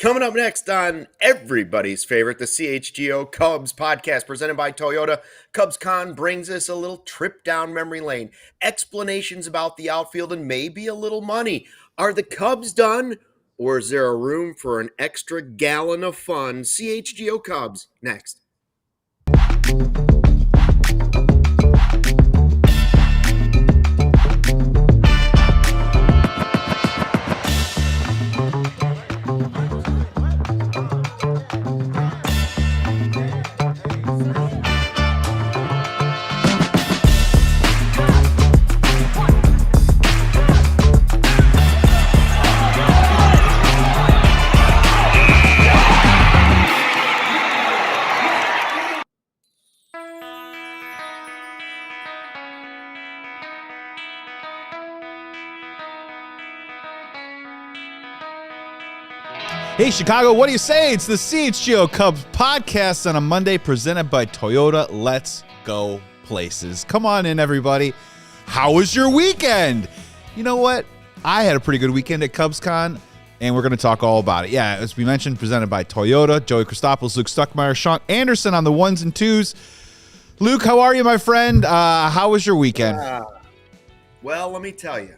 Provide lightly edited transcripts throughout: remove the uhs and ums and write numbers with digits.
Coming up next on everybody's favorite, the CHGO Cubs Podcast presented by Toyota. CubsCon brings us a little trip down memory lane, explanations about the outfield, and maybe a little money. Are the Cubs done, or is there a room for an extra gallon of fun? CHGO Cubs, next. Hey, Chicago, what do you say? It's the CHGO Cubs Podcast on a Monday presented by Toyota. Let's go places. Come on in, everybody. How was your weekend? You know what? I had a pretty good weekend at CubsCon, and we're going to talk all about it. Yeah, as we mentioned, presented by Toyota. Joey Christopoulos, Luke Stuckmeyer, Sean Anderson on the ones and twos. Luke, how are you, my friend? How was your weekend? Well, let me tell you.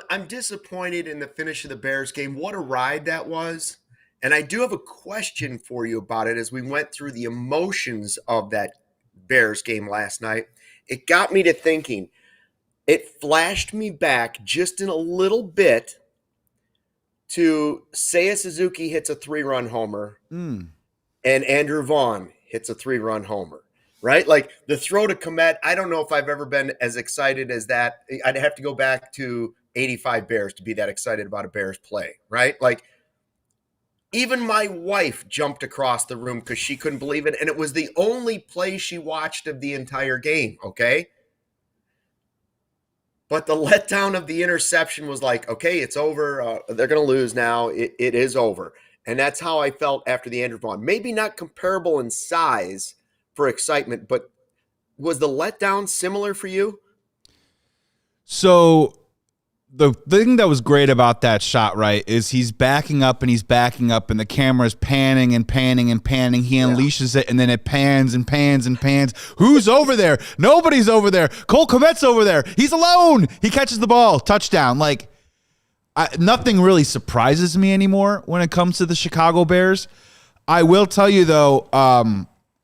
I'm disappointed in the finish of the Bears game. What a ride that was. And I do have a question for you about it as we went through the emotions of that Bears game last night. It got me to thinking. It flashed me back just in a little bit to Seiya Suzuki hits a 3-run homer and Andrew Vaughn hits a 3-run homer. Right? Like the throw to Komet, I don't know if I've ever been as excited as that. I'd have to go back to 85 Bears to be that excited about a Bears play, right? Like even my wife jumped across the room because she couldn't believe it. And it was the only play she watched of the entire game, okay? But the letdown of the interception was like, okay, it's over. They're going to lose now. It is over. And that's how I felt after the Andrew Vaughn. Maybe not comparable in size for excitement, but was the letdown similar for you? So the thing that was great about that shot, right, is he's backing up and the camera's panning and panning and panning. He unleashes it, and then it pans and pans and pans. Who's over there? Nobody's over there. Cole Kmet's over there. He's alone. He catches the ball. Touchdown. Like, nothing really surprises me anymore when it comes to the Chicago Bears. I will tell you, though,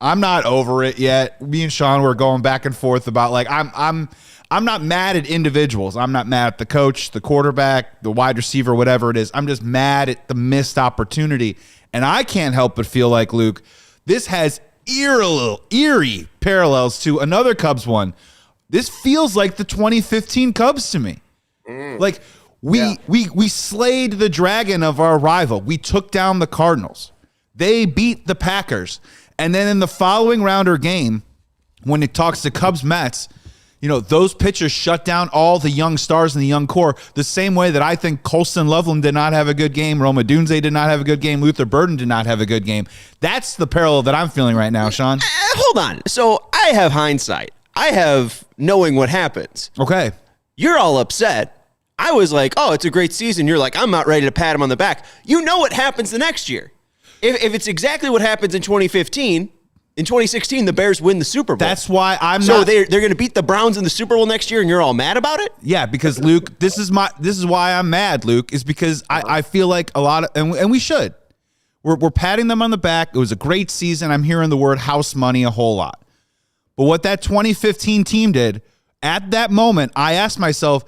I'm not over it yet. Me and Sean were going back and forth about, like, I'm not mad at individuals. I'm not mad at the coach, the quarterback, the wide receiver, whatever it is. I'm just mad at the missed opportunity. And I can't help but feel like, Luke, this has eerie parallels to another Cubs one. This feels like the 2015 Cubs to me. Like we slayed the dragon of our rival. We took down the Cardinals. They beat the Packers. And then in the following round or game, when it talks to Cubs-Mets, you know, those pitchers shut down all the young stars in the young core the same way that I think Colston Loveland did not have a good game, Roma Dunze did not have a good game, Luther Burden did not have a good game. That's the parallel that I'm feeling right now, Sean. Hold on. So I have hindsight. I have knowing what happens. Okay. You're all upset. I was like, oh, it's a great season. You're like, I'm not ready to pat him on the back. You know what happens the next year. If it's exactly what happens in 2015, in 2016, the Bears win the Super Bowl. That's why So they're going to beat the Browns in the Super Bowl next year, and you're all mad about it? Yeah, because Luke, this is why I'm mad, Luke, is because I feel like a lot of, and we should. We're patting them on the back. It was a great season. I'm hearing the word house money a whole lot. But what that 2015 team did, at that moment, I asked myself,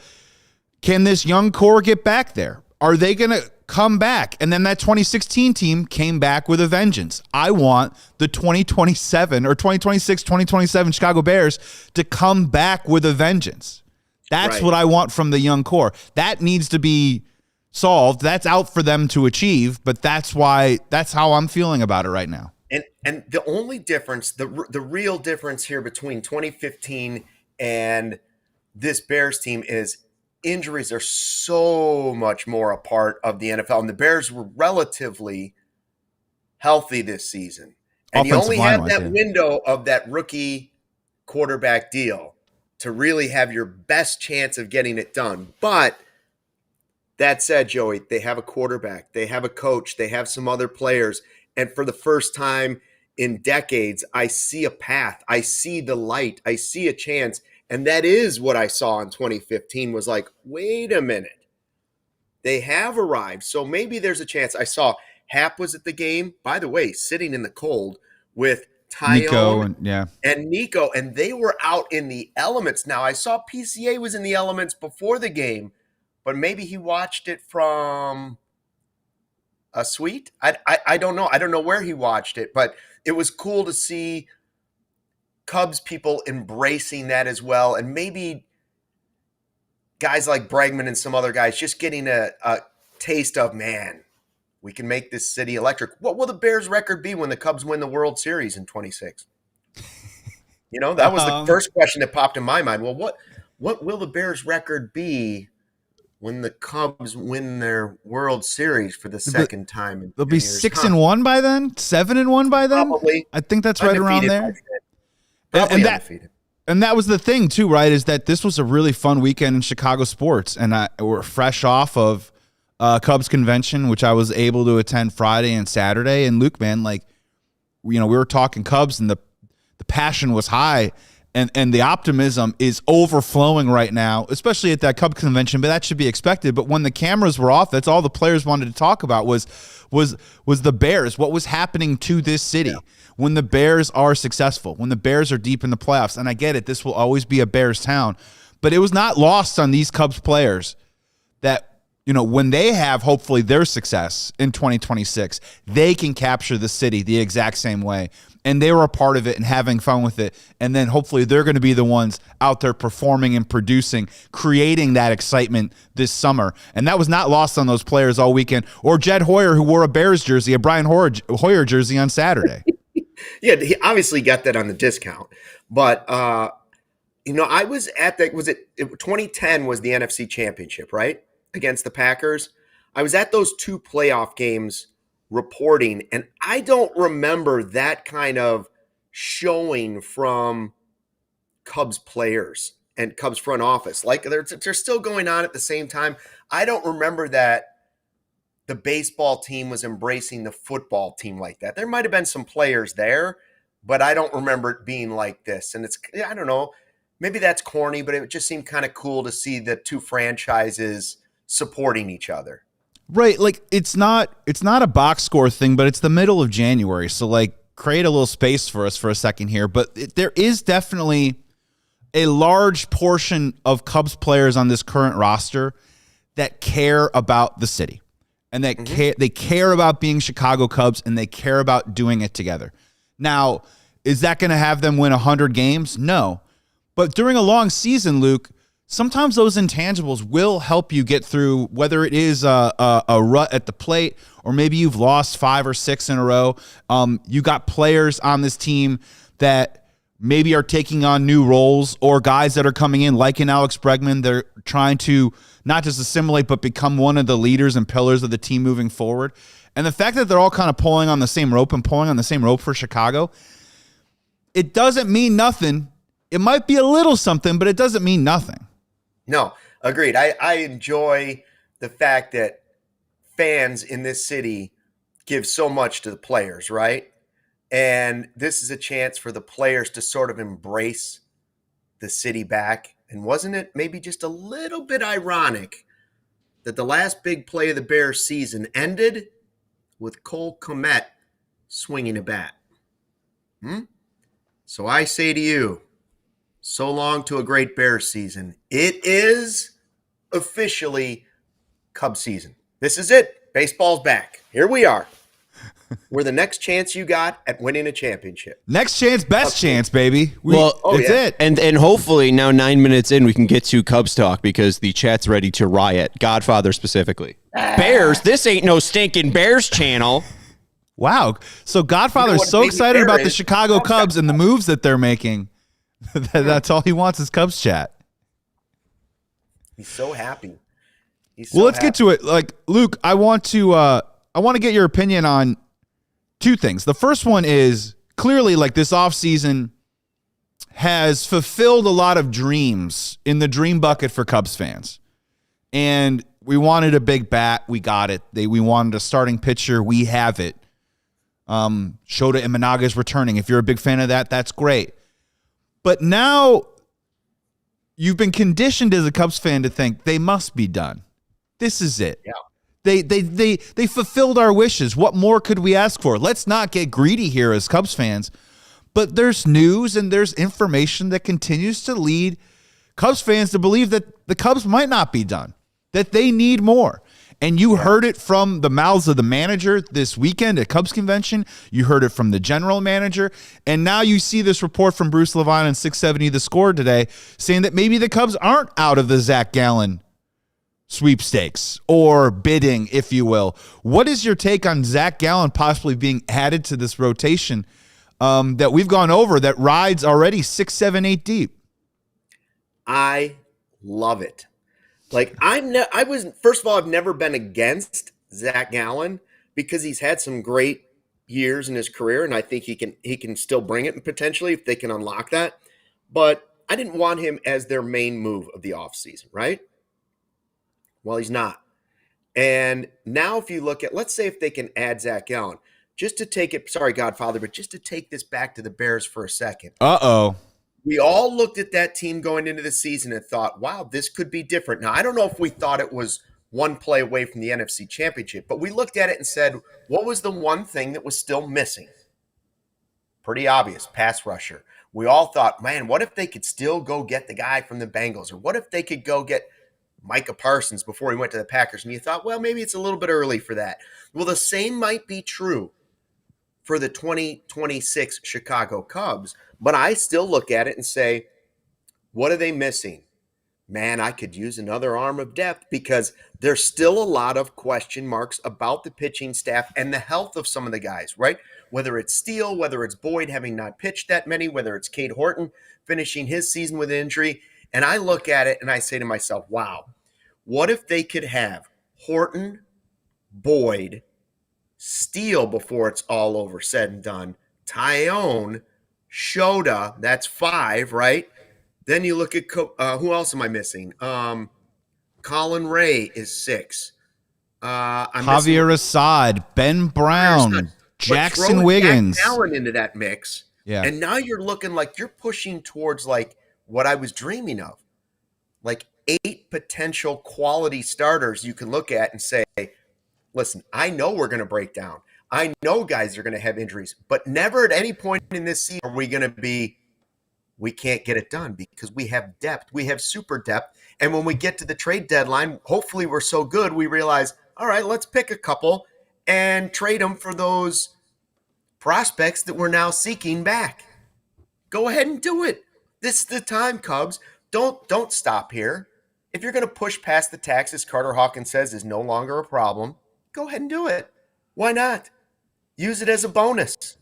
can this young core get back there? Are they going to come back? And then that 2016 team came back with a vengeance. I want the 2027 or 2026, 2027 Chicago Bears to come back with a vengeance. That's what I want from the young core. That needs to be solved. That's out for them to achieve, but that's how I'm feeling about it right now. And the only difference, the real difference here between 2015 and this Bears team is injuries are so much more a part of the NFL. And the Bears were relatively healthy this season. And you only have that window of that rookie quarterback deal to really have your best chance of getting it done. But That said, Joey, they have a quarterback, they have a coach, they have some other players. And for the first time in decades, I see a path. I see the light. I see a chance. And that is what I saw in 2015 was like, wait a minute. They have arrived. So maybe there's a chance. I saw Hap was at the game, by the way, sitting in the cold with Tyone and Nico, and they were out in the elements. Now, I saw PCA was in the elements before the game, but maybe he watched it from a suite. I don't know. I don't know where he watched it, but it was cool to see Cubs people embracing that as well. And maybe guys like Bregman and some other guys just getting a taste of, man, we can make this city electric. What will the Bears record be when the Cubs win the World Series in 26? That was the first question that popped in my mind. Well, what will the Bears record be when the Cubs win their World Series for the second time in they'll be 6-1 by then, 7-1 by then. Probably. I think that's right around there. Probably undefeated. And that was the thing too, right? Is that this was a really fun weekend in Chicago sports, and we're fresh off of Cubs convention, which I was able to attend Friday and Saturday. And Luke, man, we were talking Cubs, and the passion was high. And the optimism is overflowing right now, especially at that Cubs convention. But that should be expected. But when the cameras were off, that's all the players wanted to talk about was the Bears. What was happening to this city when the Bears are successful, when the Bears are deep in the playoffs. And I get it, this will always be a Bears town, but it was not lost on these Cubs players that when they have hopefully their success in 2026, they can capture the city the exact same way. And they were a part of it and having fun with it. And then hopefully they're going to be the ones out there performing and producing, creating that excitement this summer. And that was not lost on those players all weekend. Or Jed Hoyer, who wore a Bears jersey, a Brian Hoyer jersey on Saturday. Yeah, he obviously got that on the discount. But, I was at 2010 was the NFC Championship, right? Against the Packers. I was at those two playoff games reporting, and I don't remember that kind of showing from Cubs players and Cubs front office. Like they're still going on at the same time. I don't remember that the baseball team was embracing the football team like that. There might have been some players there, but I don't remember it being like this. And I don't know, maybe that's corny, but it just seemed kind of cool to see the two franchises supporting each other. Right, it's not a box score thing, but it's the middle of January, so create a little space for us for a second here. But there is definitely a large portion of Cubs players on this current roster that care about the city, and that they care about being Chicago Cubs, and they care about doing it together. Now, is that going to have them win 100 games? No, but during a long season, Luke, sometimes those intangibles will help you get through, whether it is a rut at the plate or maybe you've lost 5 or 6 in a row. You got players on this team that maybe are taking on new roles, or guys that are coming in like in Alex Bregman. They're trying to not just assimilate but become one of the leaders and pillars of the team moving forward. And the fact that they're all kind of pulling on the same rope for Chicago, it doesn't mean nothing. It might be a little something, but it doesn't mean nothing. No, agreed. I enjoy the fact that fans in this city give so much to the players, right? And this is a chance for the players to sort of embrace the city back. And wasn't it maybe just a little bit ironic that the last big play of the Bears season ended with Cole Kmet swinging a bat? So I say to you, so long to a great Bears season. It is officially Cubs season. This is it. Baseball's back. Here we are. We're the next chance you got at winning a championship. Next chance, best chance, baby. That's it. And hopefully now 9 minutes in, we can get to Cubs talk because the chat's ready to riot. Godfather specifically. Bears, this ain't no stinking Bears channel. Wow. So Godfather's so excited about the Chicago Cubs and the moves that they're making. That's all he wants is Cubs chat. He's so happy. Let's get to it. Luke, I want to get your opinion on two things. The first one is clearly this offseason has fulfilled a lot of dreams in the dream bucket for Cubs fans. And We wanted a big bat. We got it. We wanted a starting pitcher. We have it. Shota Imanaga is returning. If you're a big fan of that, that's great. But now you've been conditioned as a Cubs fan to think they must be done. This is it. Yeah. They fulfilled our wishes. What more could we ask for? Let's not get greedy here as Cubs fans. But there's news and there's information that continues to lead Cubs fans to believe that the Cubs might not be done, that they need more. And you heard it from the mouths of the manager this weekend at Cubs convention. You heard it from the general manager. And now you see this report from Bruce Levine on 670 The Score today saying that maybe the Cubs aren't out of the Zac Gallen sweepstakes or bidding, if you will. What is your take on Zac Gallen possibly being added to this rotation that we've gone over that rides already 6, 7, 8 deep? I love it. Like first of all, I've never been against Zac Gallen because he's had some great years in his career, and I think he can still bring it potentially if they can unlock that. But I didn't want him as their main move of the offseason, right? Well, he's not. And now if you look at, let's say if they can add Zac Gallen, just to take it, sorry, Godfather, but just to take this back to the Bears for a second. Uh-oh. We all looked at that team going into the season and thought, wow, this could be different. Now, I don't know if we thought it was one play away from the NFC Championship, but we looked at it and said, what was the one thing that was still missing? Pretty obvious, pass rusher. We all thought, man, what if they could still go get the guy from the Bengals? Or what if they could go get Micah Parsons before he went to the Packers? And you thought, well, maybe it's a little bit early for that. Well, the same might be true for the 2026 Chicago Cubs, but I still look at it and say, what are they missing? Man, I could use another arm of depth because there's still a lot of question marks about the pitching staff and the health of some of the guys, right? Whether it's Steele, whether it's Boyd having not pitched that many, whether it's Cade Horton finishing his season with an injury. And I look at it and I say to myself, wow, what if they could have Horton, Boyd, Steele before it's all over, said and done, Tyone, Shota, that's 5, right? Then you look at who else am I missing? Colin Ray is 6. Javier Assad, Ben Brown, Jackson Wiggins. Zac Gallen into that mix. Yeah. And now you're looking like you're pushing towards like what I was dreaming of. Like 8 potential quality starters you can look at and say, listen, I know we're going to break down. I know guys are going to have injuries, but never at any point in this season are we going to be, we can't get it done because we have depth. We have super depth. And when we get to the trade deadline, hopefully we're so good, we realize, all right, let's pick a couple and trade them for those prospects that we're now seeking back. Go ahead and do it. This is the time, Cubs. Don't stop here. If you're going to push past the taxes, Carter Hawkins says is no longer a problem, go ahead and do it. Why not? Use it as a bonus.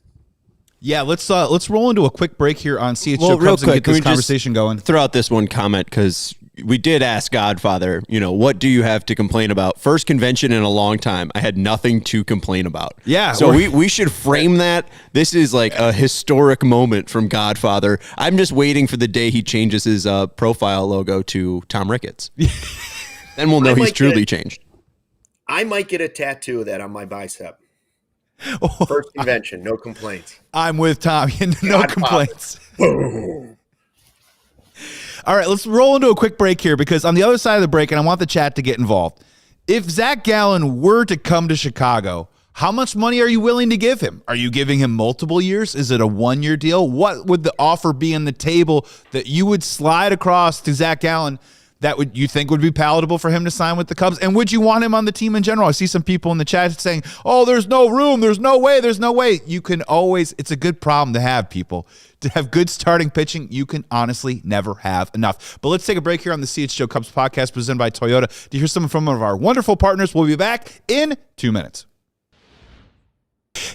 Yeah, let's roll into a quick break here on CHGO Well, real Cubs and quick, get this conversation going. Throw out this one comment because we did ask Godfather, what do you have to complain about? First convention in a long time. I had nothing to complain about. Yeah. So we should frame that. This is like a historic moment from Godfather. I'm just waiting for the day he changes his profile logo to Tom Ricketts. Then we'll know he's truly changed. I might get a tattoo of that on my bicep. First convention, no complaints. I'm with Tom. No complaints. Boom. All right, let's roll into a quick break here because on the other side of the break, and I want the chat to get involved, if Zac Gallen were to come to Chicago, how much money are you willing to give him? Are you giving him multiple years? Is it a 1-year deal? What would the offer be on the table that you would slide across to Zac Gallen that you think would be palatable for him to sign with the Cubs? And would you want him on the team in general? I see some people in the chat saying, oh, there's no room. There's no way. There's no way. You can always, it's a good problem to have, people. To have good starting pitching, you can honestly never have enough. But let's take a break here on the CHGO Cubs podcast presented by Toyota to hear some from one of our wonderful partners. We'll be back in 2 minutes.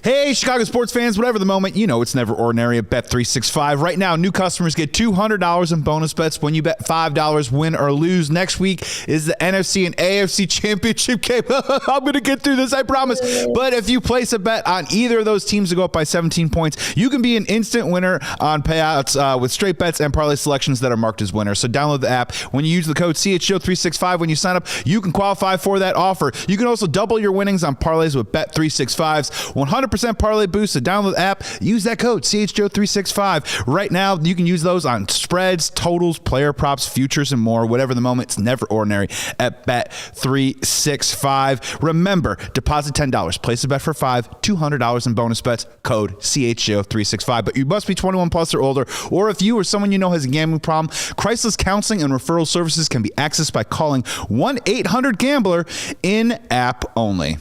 Hey, Chicago sports fans, whatever the moment, you know it's never ordinary at Bet365. Right now, new customers get $200 in bonus bets when you bet $5 win or lose. Next week is the NFC and AFC championship game. I'm going to get through this, I promise. But if you place a bet on either of those teams to go up by 17 points, you can be an instant winner on payouts with straight bets and parlay selections that are marked as winners. So download the app. When you use the code CHGO365 when you sign up, you can qualify for that offer. You can also double your winnings on parlays with Bet365's 100% parlay boost. So download the app, use that code CHGO365. Right now, you can use those on spreads, totals, player props, futures, and more. Whatever the moment, it's never ordinary at Bet365. Remember, deposit $10, place a bet for $5, $200 in bonus bets, code CHGO365. But you must be 21 plus or older, or if you or someone you know has a gambling problem, Crisis Counseling and Referral Services can be accessed by calling 1-800-GAMBLER in-app only.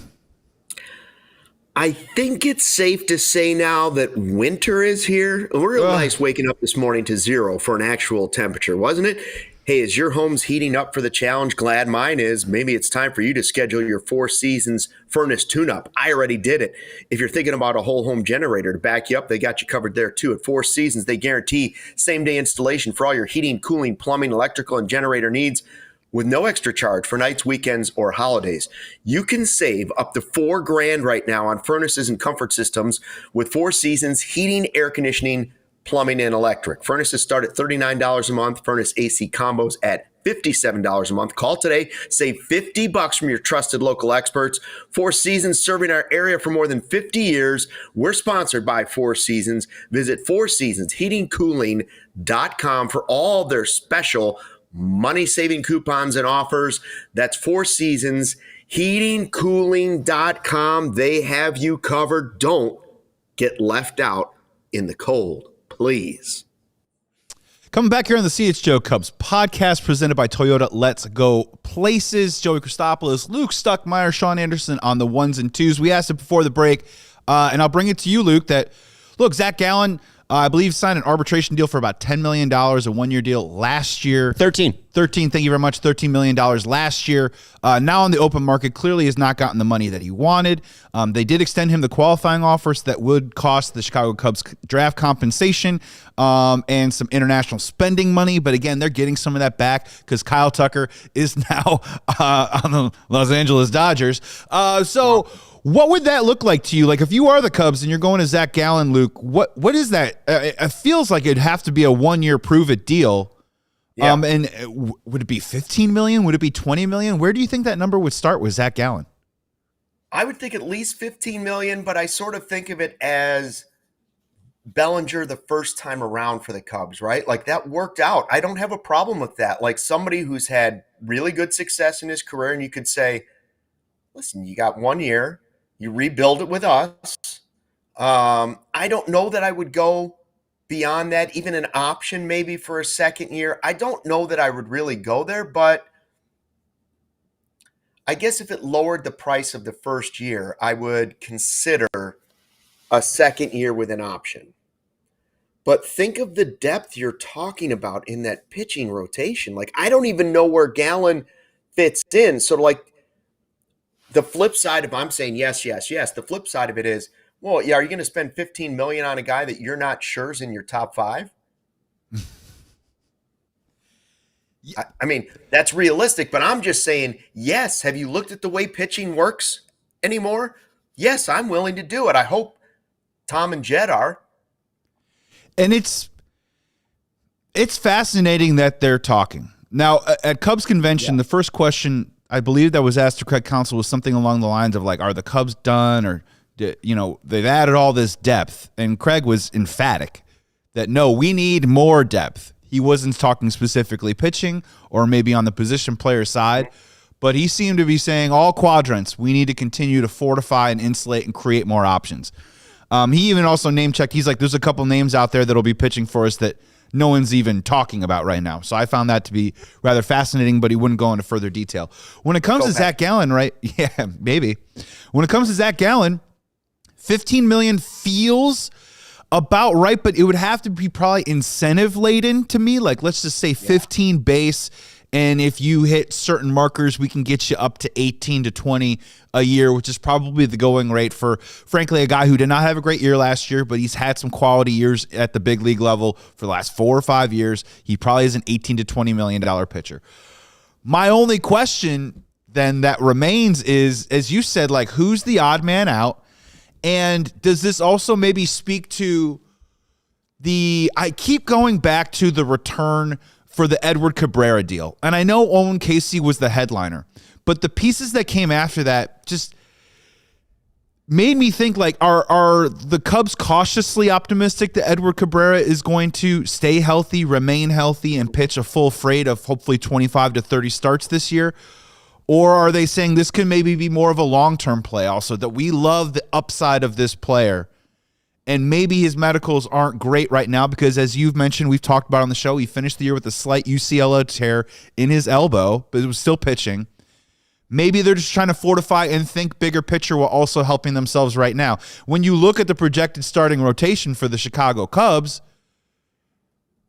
I think it's safe to say now that winter is here. Real nice waking up this morning to 0 for an actual temperature, wasn't it? Hey, is your home's heating up for the challenge? Glad mine is. Maybe it's time for you to schedule your Four Seasons furnace tune-up. I already did it. If you're thinking about a whole home generator to back you up, they got you covered there too. At Four Seasons, they guarantee same-day installation for all your heating, cooling, plumbing, electrical, and generator needs, with no extra charge for nights, weekends, or holidays. You can save up to $4,000 right now on furnaces and comfort systems with Four Seasons heating, air conditioning, plumbing, and electric. Furnaces start at $39 a month. Furnace AC combos at $57 a month. Call today. Save $50 from your trusted local experts. Four Seasons, serving our area for more than 50 years. We're sponsored by Four Seasons. Visit fourseasonsheatingcooling.com for all their special money-saving coupons and offers. That's Four Seasons, heatingcooling.com. They have you covered. Don't get left out in the cold, please. Coming back here on the CHGO Cubs podcast presented by Toyota Let's Go Places. Joey Christopoulos, Luke Stuckmeyer, Sean Anderson on the ones and twos. We asked it before the break, and I'll bring it to you, Luke, that, look, Zac Gallen, I believe, signed an arbitration deal for about $10 million, a one-year deal last year. 13. Thank you very much. $13 million last year. Now on the open market, clearly has not gotten the money that he wanted. They did extend him the qualifying offers that would cost the Chicago Cubs draft compensation and some international spending money. But again, they're getting some of that back because Kyle Tucker is now on the Los Angeles Dodgers. What would that look like to you? Like, if you are the Cubs and you're going to Zac Gallen, Luke, what is that? It feels like it'd have to be a one-year prove-it deal. Yeah. And would it be $15 million? Would it be $20 million? Where do you think that number would start with Zac Gallen? I would think at least $15 million, but I sort of think of it as Bellinger the first time around for the Cubs, right? Like, that worked out. I don't have a problem with that. Like, somebody who's had really good success in his career, and you could say, listen, you got 1 year. You rebuild it with us. I don't know that I would go beyond that, even an option maybe for a second year. I don't know that I would really go there, but I guess if it lowered the price of the first year, I would consider a second year with an option. But think of the depth you're talking about in that pitching rotation. Like, I don't even know where Gallen fits in. So, like, the flip side of I'm saying yes, the flip side of it is, well, yeah, are you going to spend $15 million on a guy that you're not sure is in your top five? I mean, that's realistic, but I'm just saying, yes, have you looked at the way pitching works anymore? Yes, I'm willing to do it. I hope Tom and Jed are. And it's fascinating that they're talking. Now, at Cubs convention, the first question I believe that was asked to Craig Counsell was something along the lines of, like, are the Cubs done? Or, you know, they've added all this depth. And Craig was emphatic that, no, we need more depth. He wasn't talking specifically pitching or maybe on the position player side, but he seemed to be saying all quadrants, we need to continue to fortify and insulate and create more options. He even also name-checked. He's like, there's a couple names out there that'll be pitching for us that no one's even talking about right now. So I found that to be rather fascinating, but he wouldn't go into further detail. When it comes to Zac Gallen, right? Yeah, maybe. When it comes to Zac Gallen, $15 million feels about right, but it would have to be probably incentive laden to me. Like, let's just say 15 base And if you hit certain markers, we can get you up to 18 to 20 a year, which is probably the going rate for, frankly, a guy who did not have a great year last year, but he's had some quality years at the big league level for the last 4 or 5 years. He probably is an $18 to $20 million pitcher. My only question then that remains is, as you said, like, who's the odd man out? And does this also maybe speak to I keep going back to the return for the Edward Cabrera deal. And I know Owen Casey was the headliner, but the pieces that came after that just made me think, like, are the Cubs cautiously optimistic that Edward Cabrera is going to stay healthy, remain healthy, and pitch a full freight of hopefully 25 to 30 starts this year? Or are they saying this could maybe be more of a long-term play also, that we love the upside of this player, and maybe his medicals aren't great right now because, as you've mentioned, we've talked about on the show, he finished the year with a slight UCL tear in his elbow, but it was still pitching. Maybe they're just trying to fortify and think bigger picture while also helping themselves right now. When you look at the projected starting rotation for the Chicago Cubs,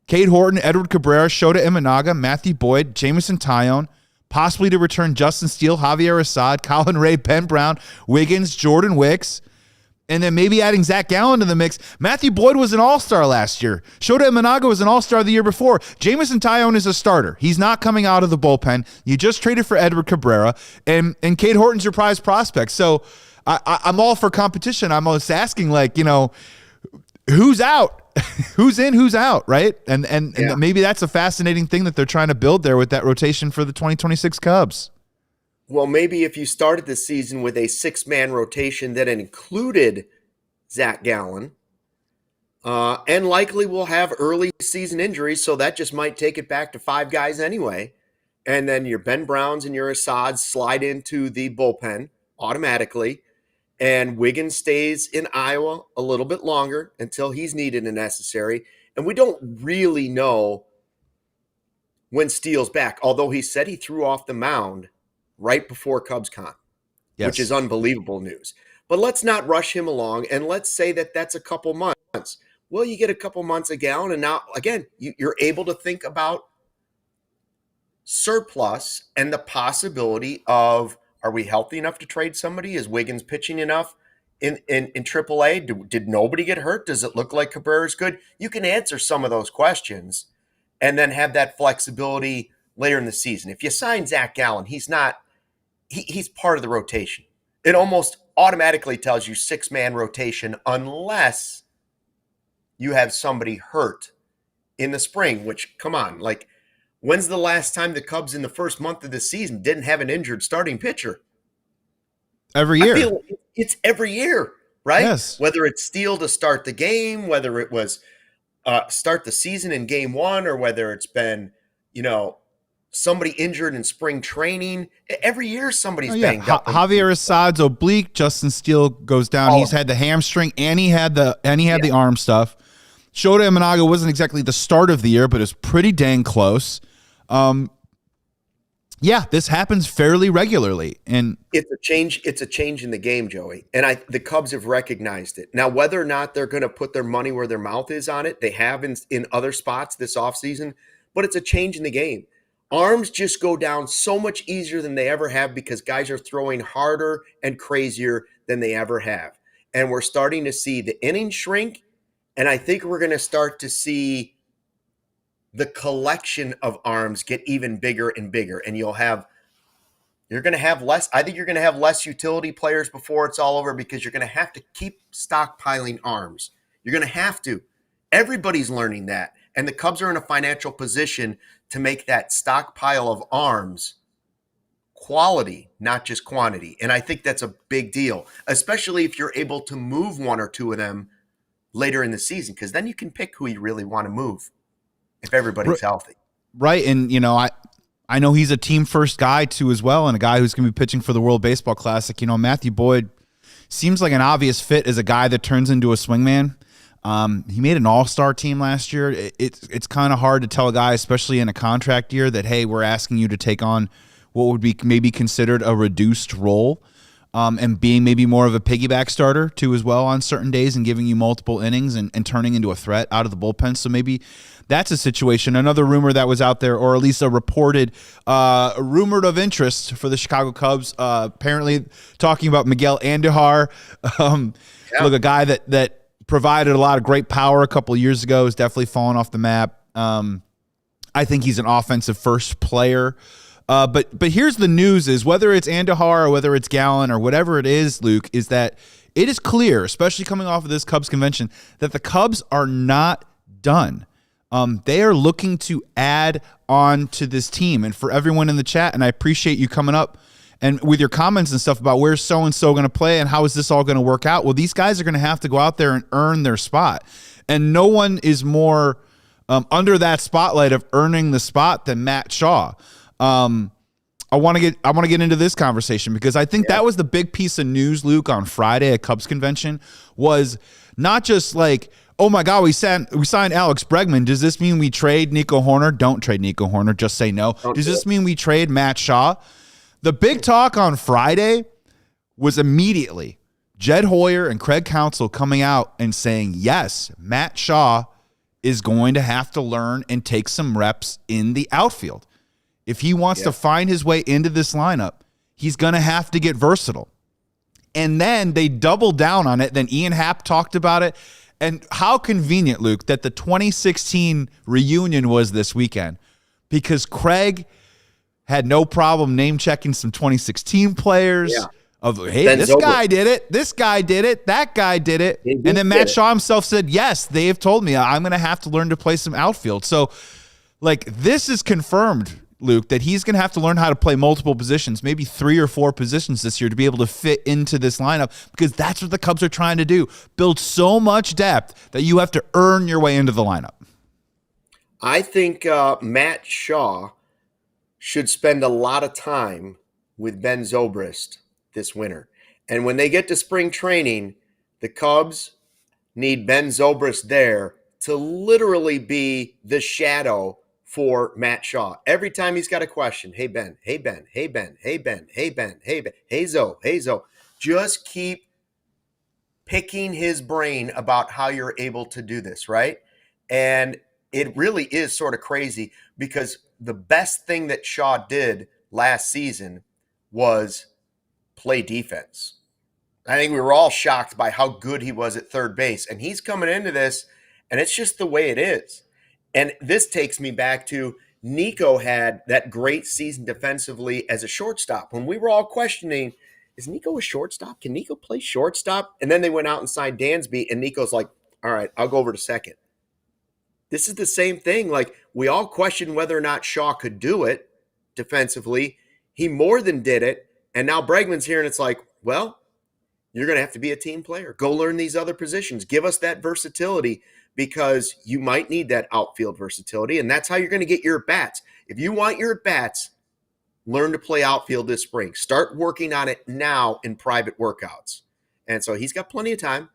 Cade Horton, Edward Cabrera, Shota Imanaga, Matthew Boyd, Jamison Tyone, possibly to return Justin Steele, Javier Assad, Colin Ray, Ben Brown, Wiggins, Jordan Wicks, and then maybe adding Zac Gallen to the mix. Matthew Boyd was an all-star last year. Shota Imanaga was an all-star the year before. Jamison Tyone is a starter. He's not coming out of the bullpen. You just traded for Edward Cabrera, and Cade Horton's your prize prospect. So I'm all for competition. I'm almost asking, like, you know, who's out? Who's in, who's out, right? And maybe that's a fascinating thing that they're trying to build there with that rotation for the 2026 Cubs. Well, maybe if you started the season with a 6-man rotation that included Zac Gallen, and likely will have early season injuries, so that just might take it back to 5 guys anyway. And then your Ben Browns and your Assads slide into the bullpen automatically. And Wiggins stays in Iowa a little bit longer until he's needed and necessary. And we don't really know when Steele's back, although he said he threw off the mound right before CubsCon, yes, which is unbelievable news. But let's not rush him along, and let's say that that's a couple months. Well, you get a couple months of Gallen, and now, again, you're able to think about surplus and the possibility of, are we healthy enough to trade somebody? Is Wiggins pitching enough in AAA? Did nobody get hurt? Does it look like Cabrera's good? You can answer some of those questions and then have that flexibility later in the season. If you sign Zac Gallen, he's part of the rotation. It almost automatically tells you 6-man rotation unless you have somebody hurt in the spring, which, come on, like, when's the last time the Cubs in the first month of the season didn't have an injured starting pitcher? Every year. I feel it's every year, right? Yes. Whether it's Steele to start the game, whether it was start the season in game 1, or whether it's been, somebody injured in spring training. Every year somebody's banged up. Javier Assad's oblique. Justin Steele goes down. He's had the hamstring, and he had the arm stuff. Shota Imanaga wasn't exactly the start of the year, but it's pretty dang close. This happens fairly regularly, and it's a change. It's a change in the game, Joey. And the Cubs have recognized it. Now, whether or not they're going to put their money where their mouth is on it, they have in other spots this offseason, but it's a change in the game. Arms just go down so much easier than they ever have because guys are throwing harder and crazier than they ever have. And we're starting to see the innings shrink, and I think we're going to start to see the collection of arms get even bigger and bigger. And you're going to have less. I think you're going to have less utility players before it's all over because you're going to have to keep stockpiling arms. You're going to have to. Everybody's learning that. And the Cubs are in a financial position to make that stockpile of arms quality, not just quantity. And I think that's a big deal, especially if you're able to move 1 or 2 of them later in the season, because then you can pick who you really want to move if everybody's healthy. Right. And, I know he's a team first guy too as well, and a guy who's going to be pitching for the World Baseball Classic. Matthew Boyd seems like an obvious fit as a guy that turns into a swingman. He made an all-star team last year. It's kind of hard to tell a guy, especially in a contract year, that, hey, we're asking you to take on what would be maybe considered a reduced role. and being maybe more of a piggyback starter too as well on certain days and giving you multiple innings and turning into a threat out of the bullpen. So maybe that's a situation. Another rumor that was out there, or at least a reported, rumored of interest for the Chicago Cubs, apparently talking about Miguel Andujar. Look, a guy that provided a lot of great power a couple of years ago, has definitely fallen off the map. I think he's an offensive first player. But here's the news is whether it's Andujar or whether it's Gallen or whatever it is, Luke, is that it is clear, especially coming off of this Cubs convention, that the Cubs are not done. They are looking to add on to this team. And for everyone in the chat, and I appreciate you coming up and with your comments and stuff about where's so-and-so going to play and how is this all going to work out. Well, these guys are going to have to go out there and earn their spot. And no one is more under that spotlight of earning the spot than Matt Shaw. I want to get into this conversation because I think that was the big piece of news, Luke, on Friday at Cubs convention, was not just like, oh my God, we signed Alex Bregman. Does this mean we trade Nico Hoerner? Don't trade Nico Hoerner. Just say no. Does this mean we trade Matt Shaw? The big talk on Friday was immediately Jed Hoyer and Craig Counsell coming out and saying, yes, Matt Shaw is going to have to learn and take some reps in the outfield. If he wants to find his way into this lineup, he's going to have to get versatile. And then they doubled down on it. Then Ian Happ talked about it. And how convenient, Luke, that the 2016 reunion was this weekend, because Craig had no problem name-checking some 2016 players of, hey, this guy did it, this guy did it, that guy did it. And then Matt Shaw himself said, yes, they have told me I'm going to have to learn to play some outfield. So, like, this is confirmed, Luke, that he's going to have to learn how to play multiple positions, maybe 3 or 4 positions this year to be able to fit into this lineup, because that's what the Cubs are trying to do. Build so much depth that you have to earn your way into the lineup. I think Matt Shaw should spend a lot of time with Ben Zobrist this winter. And when they get to spring training, the Cubs need Ben Zobrist there to literally be the shadow for Matt Shaw. Every time he's got a question, hey Ben, hey Ben, hey Ben, hey Ben, hey Ben, hey Ben, hey Zo, just keep picking his brain about how you're able to do this, right? And it really is sort of crazy, because the best thing that Shaw did last season was play defense. I think we were all shocked by how good he was at third base, and he's coming into this, and it's just the way it is. And this takes me back to Nico had that great season defensively as a shortstop. When we were all questioning, is Nico a shortstop? Can Nico play shortstop? And then they went out and signed Dansby, and Nico's like, all right, I'll go over to second. This is the same thing. Like, we all questioned whether or not Shaw could do it defensively. He more than did it. And now Bregman's here, and it's like, well, you're going to have to be a team player. Go learn these other positions. Give us that versatility, because you might need that outfield versatility, and that's how you're going to get your at-bats. If you want your at-bats, learn to play outfield this spring. Start working on it now in private workouts. And so he's got plenty of time.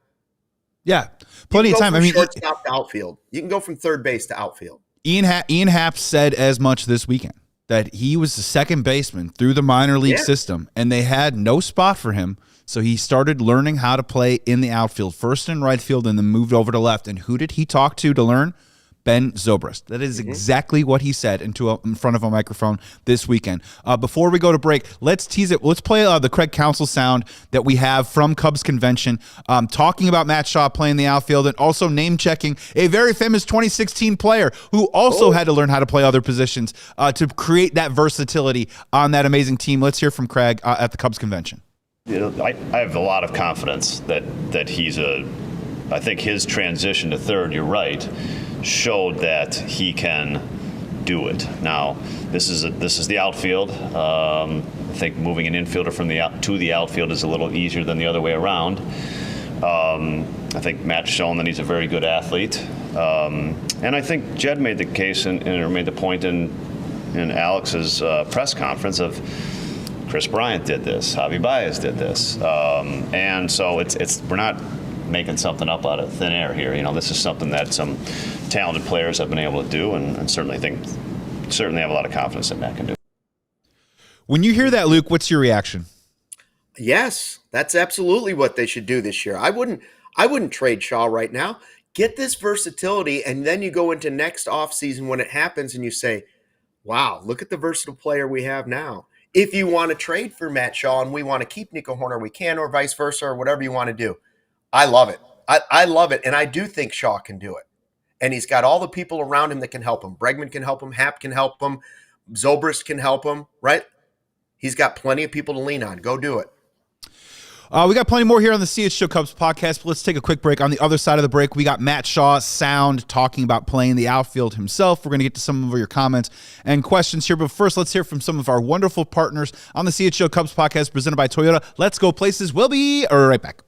Yeah, plenty of time. I mean, shortstop to outfield. You can go from third base to outfield. Ian Happ said as much this weekend, that he was the second baseman through the minor league system, and they had no spot for him. So he started learning how to play in the outfield, first in right field, and then moved over to left. And who did he talk to learn? Ben Zobrist. That is exactly what he said in front of a microphone this weekend. Before we go to break, let's tease it. Let's play the Craig Counsell sound that we have from Cubs convention, talking about Matt Shaw playing the outfield and also name-checking a very famous 2016 player who also had to learn how to play other positions to create that versatility on that amazing team. Let's hear from Craig at the Cubs convention. You know, I have a lot of confidence that he's I think his transition to third, you're right, showed that he can do it. Now, this is the outfield. I think moving an infielder from to the outfield is a little easier than the other way around. I think Matt's shown that he's a very good athlete, and I think Jed made the case and made the point in Alex's press conference of Chris Bryant did this, Javi Baez did this, and so we're not making something up out of thin air here. You know, this is something that some talented players have been able to do, and certainly have a lot of confidence that Matt can do. When you hear that, Luke, what's your reaction? Yes, that's absolutely what they should do this year. I wouldn't trade Shaw right now. Get this versatility, and then you go into next offseason when it happens and you say, wow, look at the versatile player we have now. If you want to trade for Matt Shaw and we want to keep Nico Horner, we can, or vice versa, or whatever you want to do. I love it. I love it. And I do think Shaw can do it. And he's got all the people around him that can help him. Bregman can help him. Hap can help him. Zobrist can help him, right? He's got plenty of people to lean on. Go do it. We got plenty more here on the CHGO Cubs podcast, but let's take a quick break. On the other side of the break, we got Matt Shaw sound talking about playing the outfield himself. We're going to get to some of your comments and questions here, but first, let's hear from some of our wonderful partners on the CHGO Cubs podcast presented by Toyota. Let's go places. We'll be right back.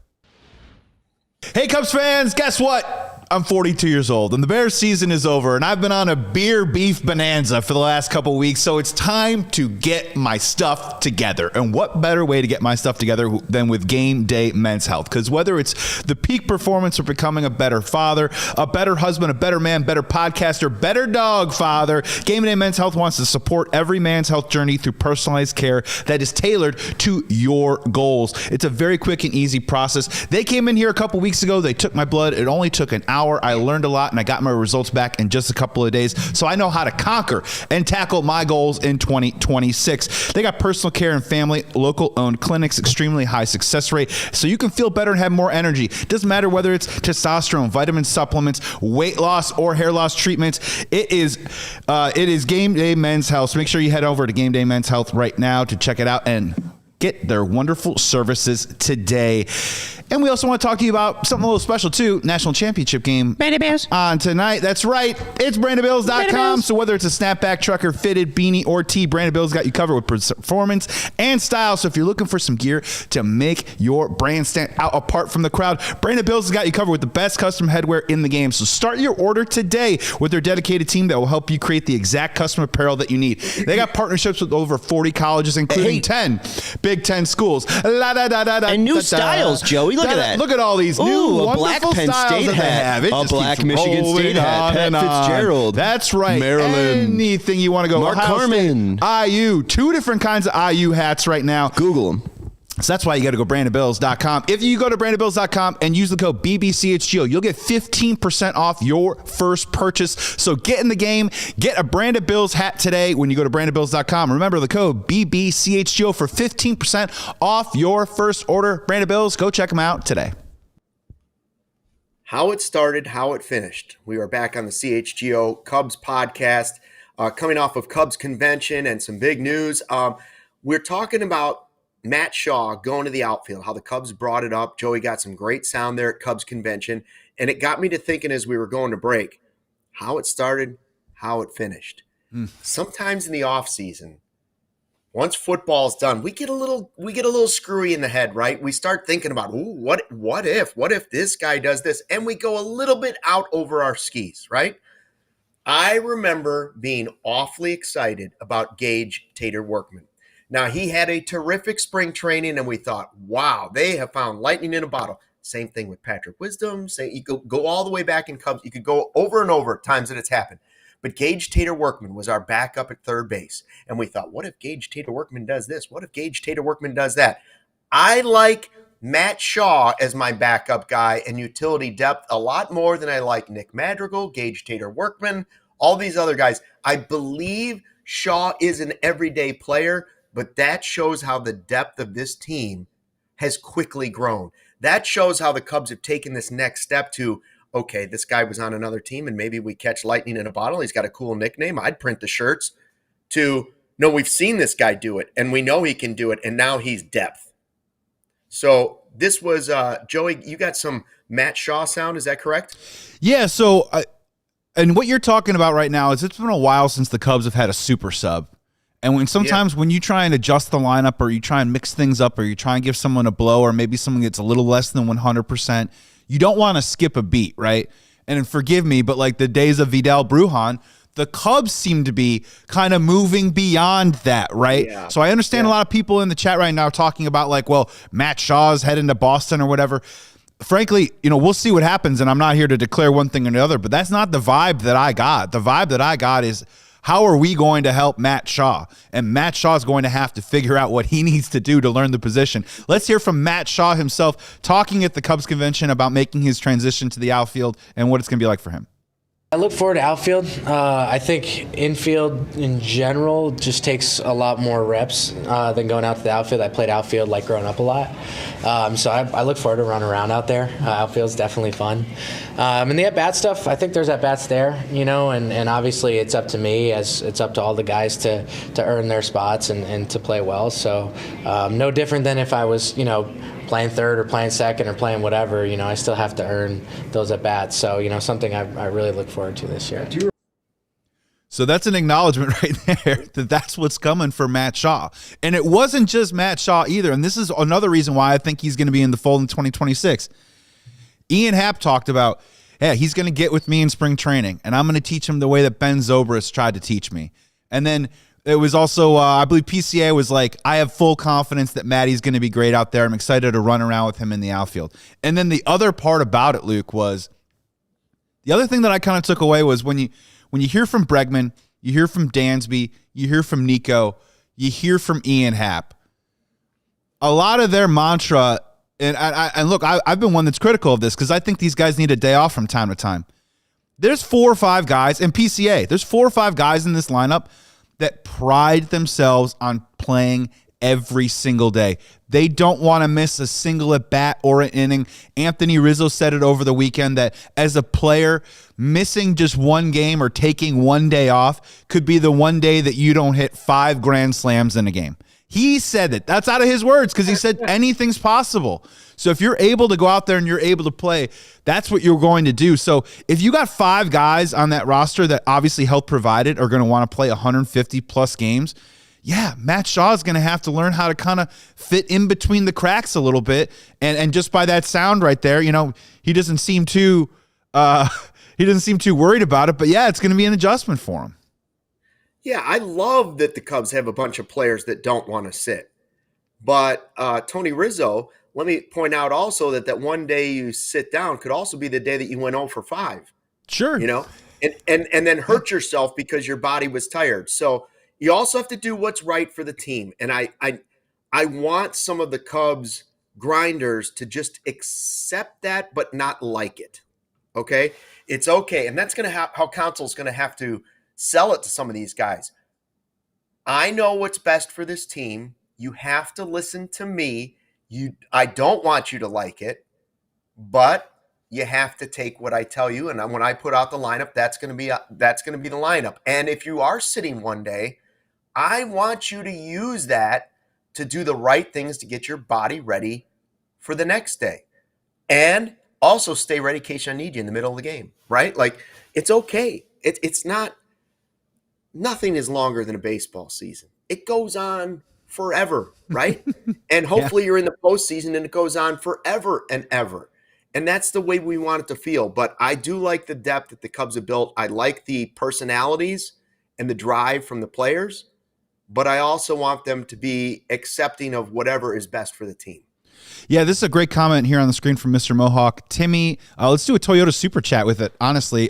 Hey, Cubs fans, guess what? I'm 42 years old, and the Bears season is over, and I've been on a beer beef bonanza for the last couple of weeks, so it's time to get my stuff together. And what better way to get my stuff together than with Game Day Men's Health? Because whether it's the peak performance or becoming a better father, a better husband, a better man, better podcaster, better dog father, Game Day Men's Health wants to support every man's health journey through personalized care that is tailored to your goals. It's a very quick and easy process. They came in here a couple weeks ago. They took my blood. It only took an hour. I learned a lot, and I got my results back in just a couple of days. So I know how to conquer and tackle my goals in 2026. They got personal care and family, local-owned clinics, extremely high success rate, so you can feel better and have more energy. Doesn't matter whether it's testosterone, vitamin supplements, weight loss, or hair loss treatments. It is Game Day Men's Health. So make sure you head over to Game Day Men's Health right now to check it out and get their wonderful services today. And we also want to talk to you about something a little special, too. National Championship game. Brandon Bears. On tonight. That's right. It's BrandonBills.com. So whether it's a snapback, trucker, fitted, beanie, or tee, Brandon Bills got you covered with performance and style. So if you're looking for some gear to make your brand stand out apart from the crowd, Brandon Bills has got you covered with the best custom headwear in the game. So start your order today with their dedicated team that will help you create the exact custom apparel that you need. They got partnerships with over 40 colleges, including 10 Big Ten schools. And new styles, Joey. Look at that. Look at all these new a black wonderful Penn styles State that they hat. have. It A just black keeps Michigan rolling State hat. on Pat and on. Fitzgerald. That's right. Maryland. Anything you want to go. Mark Ohio Carmen. State, IU. 2 different kinds of IU hats right now. Google them. So that's why you got to go BrandonBills.com. If you go to BrandonBills.com and use the code BBCHGO, you'll get 15% off your first purchase. So get in the game. Get a Brandon Bills hat today when you go to BrandonBills.com. Remember the code BBCHGO for 15% off your first order. Brandon Bills, go check them out today. How it started, how it finished. We are back on the CHGO Cubs podcast, coming off of Cubs convention and some big news. We're talking about Matt Shaw going to the outfield, how the Cubs brought it up. Joey got some great sound there at Cubs convention, and it got me to thinking as we were going to break, how it started, how it finished. Sometimes in the offseason, once football's done, we get a little screwy in the head, right? We start thinking about, what if this guy does this? And we go a little bit out over our skis, right? I remember being awfully excited about Gage Tater Workman. Now, he had a terrific spring training, and we thought, wow, they have found lightning in a bottle. Same thing with Patrick Wisdom. You go all the way back in Cubs. You could go over and over times that it's happened. But Gage Tater Workman was our backup at third base. And we thought, what if Gage Tater Workman does this? What if Gage Tater Workman does that? I like Matt Shaw as my backup guy and utility depth a lot more than I like Nick Madrigal, Gage Tater Workman, all these other guys. I believe Shaw is an everyday player, but that shows how the depth of this team has quickly grown. That shows how the Cubs have taken this next step to, okay, this guy was on another team and maybe we catch lightning in a bottle. He's got a cool nickname. I'd print the shirts. To, no, we've seen this guy do it and we know he can do it, and now he's depth. So this was, Joey, you got some Matt Shaw sound, is that correct? Yeah, so, and what you're talking about right now is it's been a while since the Cubs have had a super sub. And when you try and adjust the lineup, or you try and mix things up, or you try and give someone a blow, or maybe someone gets a little less than 100%, you don't want to skip a beat, right? And forgive me, but like the days of Vidal Brujan, the Cubs seem to be kind of moving beyond that, right? Yeah. So I understand a lot of people in the chat right now talking about like, well, Matt Shaw's heading to Boston or whatever. Frankly, we'll see what happens, and I'm not here to declare one thing or the other, but that's not the vibe that I got. The vibe that I got is, How are we going to help Matt Shaw? And Matt Shaw is going to have to figure out what he needs to do to learn the position. Let's hear from Matt Shaw himself talking at the Cubs convention about making his transition to the outfield and what it's going to be like for him. I look forward to outfield. I think infield in general just takes a lot more reps than going out to the outfield. I played outfield like growing up a lot. So I look forward to running around out there. Outfield's definitely fun. And the at-bat stuff, I think there's at-bats there, and obviously it's up to me as it's up to all the guys to earn their spots and to play well. So no different than if I was, playing third or playing second or playing whatever, I still have to earn those at-bats. So, something I really look forward to this year. So that's an acknowledgement right there that that's what's coming for Matt Shaw. And it wasn't just Matt Shaw either. And this is another reason why I think he's going to be in the fold in 2026. Ian Happ talked about, he's going to get with me in spring training, and I'm going to teach him the way that Ben Zobrist tried to teach me. And then it was also, I believe PCA was like, I have full confidence that Matty's going to be great out there. I'm excited to run around with him in the outfield. And then the other part about it, Luke, was the other thing that I kind of took away was when you hear from Bregman, you hear from Dansby, you hear from Nico, you hear from Ian Happ, a lot of their mantra, and look, I've been one that's critical of this because I think these guys need a day off from time to time. There's 4 or 5 guys, and PCA, there's 4 or 5 guys in this lineup that pride themselves on playing every single day. They don't want to miss a single at-bat or an inning. Anthony Rizzo said it over the weekend that as a player, missing just one game or taking one day off could be the one day that you don't hit 5 grand slams in a game. He said it. That's out of his words because he said anything's possible. So if you're able to go out there and you're able to play, that's what you're going to do. So if you got 5 guys on that roster that obviously Health Provided are going to want to play 150-plus games, Matt Shaw is going to have to learn how to kind of fit in between the cracks a little bit. And just by that sound right there, he doesn't seem too worried about it. But, it's going to be an adjustment for him. Yeah, I love that the Cubs have a bunch of players that don't want to sit. But Tony Rizzo, let me point out also that one day you sit down could also be the day that you went 0 for 5. Sure. And then hurt yourself because your body was tired. So you also have to do what's right for the team. And I want some of the Cubs grinders to just accept that but not like it. Okay? It's okay. And that's going to how Council's going to have to sell it to some of these guys. I know what's best for this team. You have to listen to me. I don't want you to like it, but you have to take what I tell you. And when I put out the lineup, that's going to be the lineup. And if you are sitting one day, I want you to use that to do the right things to get your body ready for the next day. And also stay ready in case I need you in the middle of the game, right? Like, it's okay. It's not. Nothing is longer than a baseball season. It goes on forever, right? And hopefully you're in the postseason and it goes on forever and ever. And that's the way we want it to feel. But I do like the depth that the Cubs have built. I like the personalities and the drive from the players. But I also want them to be accepting of whatever is best for the team. Yeah, this is a great comment here on the screen from Mr. Mohawk. Timmy, let's do a Toyota Super Chat with it, honestly.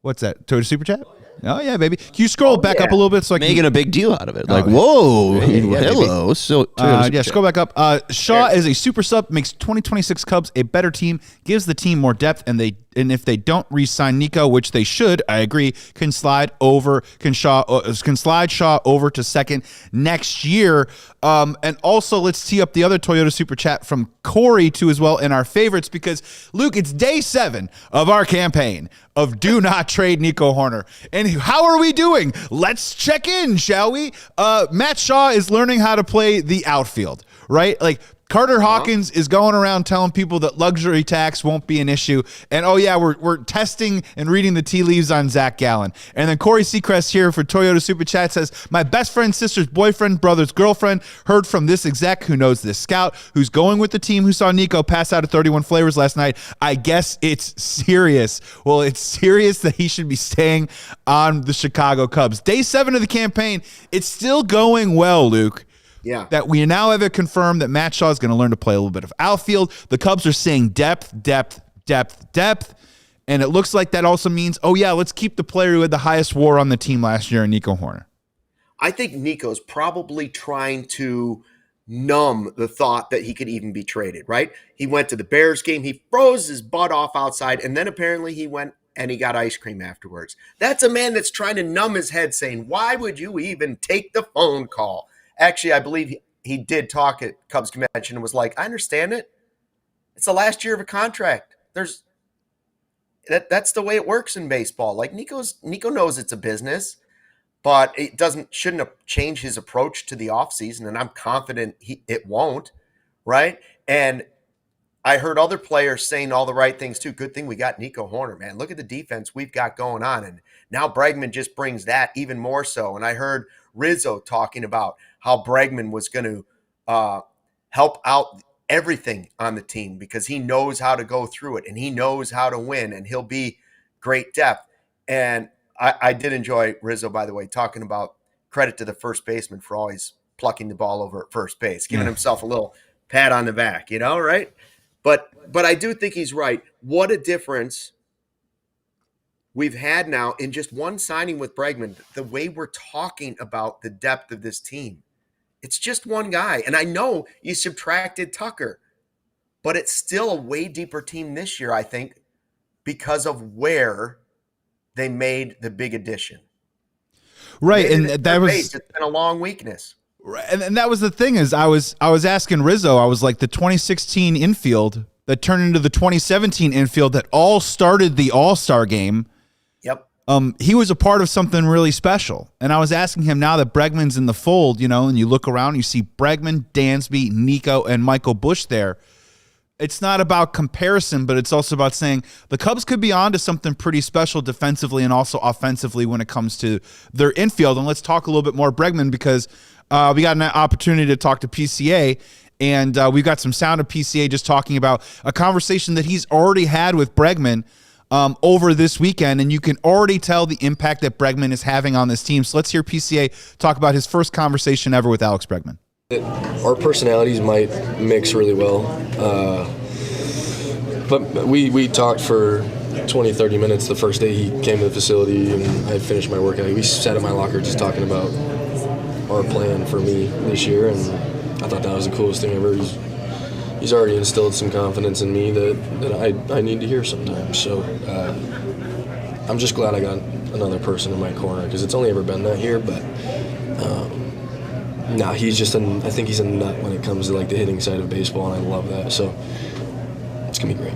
What's that, Toyota Super Chat? Oh, yeah, baby. Can you scroll back up a little bit? So making a big deal out of it. Like, whoa, hello. So, scroll back up. Shaw is a super sub, makes 2026 Cubs a better team, gives the team more depth, and if they don't re-sign Nico, which they should, I agree, can slide Shaw over to second next year. And also, let's tee up the other Toyota Super Chat from Corey, too, as well, in our favorites, because, Luke, it's day 7 of our campaign of Do Not Trade Nico Hoerner. And how are we doing? Let's check in, shall we? Matt Shaw is learning how to play the outfield, right? Like, Carter Hawkins is going around telling people that luxury tax won't be an issue. And, we're testing and reading the tea leaves on Zac Gallen. And then Corey Seacrest here for Toyota Super Chat says, my best friend's sister's boyfriend, brother's girlfriend, heard from this exec who knows this scout, who's going with the team who saw Nico pass out at 31 flavors last night. I guess it's serious. Well, it's serious that he should be staying on the Chicago Cubs. Day 7 of the campaign, it's still going well, Luke. Yeah. That we now have it confirmed that Matt Shaw is going to learn to play a little bit of outfield. The Cubs are saying depth. And it looks like that also means, oh yeah, let's keep the player who had the highest WAR on the team last year, Nico Hoerner. I think Nico's probably trying to numb the thought that he could even be traded, right? He went to the Bears game, he froze his butt off outside, and then apparently he went and he got ice cream afterwards. That's a man that's trying to numb his head, saying, why would you even take the phone call? Actually, I believe he did talk at Cubs convention and was like, I understand it. It's the last year of a contract. That's the way it works in baseball. Like Nico knows it's a business, but it shouldn't have changed his approach to the offseason, and I'm confident it won't, right? And I heard other players saying all the right things too. Good thing we got Nico Hoerner, man. Look at the defense we've got going on, and now Bregman just brings that even more so. And I heard Rizzo talking about how Bregman was going to help out everything on the team because he knows how to go through it and he knows how to win, and he'll be great depth. And I did enjoy Rizzo, by the way, talking about credit to the first baseman for always plucking the ball over at first base, giving himself a little pat on the back, right? But I do think he's right. What a difference we've had now in just one signing with Bregman, the way we're talking about the depth of this team. It's just one guy. And I know you subtracted Tucker, but it's still a way deeper team this year, I think, because of where they made the big addition. Right. And that was it's been a long weakness. And that was the thing is I was asking Rizzo, I was like, the 2016 infield that turned into the 2017 infield that all started the All-Star game. Yep. He was a part of something really special. And I was asking him now that Bregman's in the fold, and you look around, you see Bregman, Dansby, Nico, and Michael Busch there. It's not about comparison, but it's also about saying the Cubs could be on to something pretty special defensively and also offensively when it comes to their infield. And let's talk a little bit more Bregman because we got an opportunity to talk to PCA, and we've got some sound of PCA just talking about a conversation that he's already had with Bregman over this weekend, and you can already tell the impact that Bregman is having on this team. So let's hear PCA talk about his first conversation ever with Alex Bregman. Our personalities might mix really well, but we talked for 20, 30 minutes the first day he came to the facility and I finished my workout. We sat in my locker just talking about our plan for me this year, and I thought that was the coolest thing ever. He's already instilled some confidence in me that I need to hear sometimes. So I'm just glad I got another person in my corner because it's only ever been that here, but no, he's just I think he's a nut when it comes to like the hitting side of baseball, and I love that. So it's gonna be great.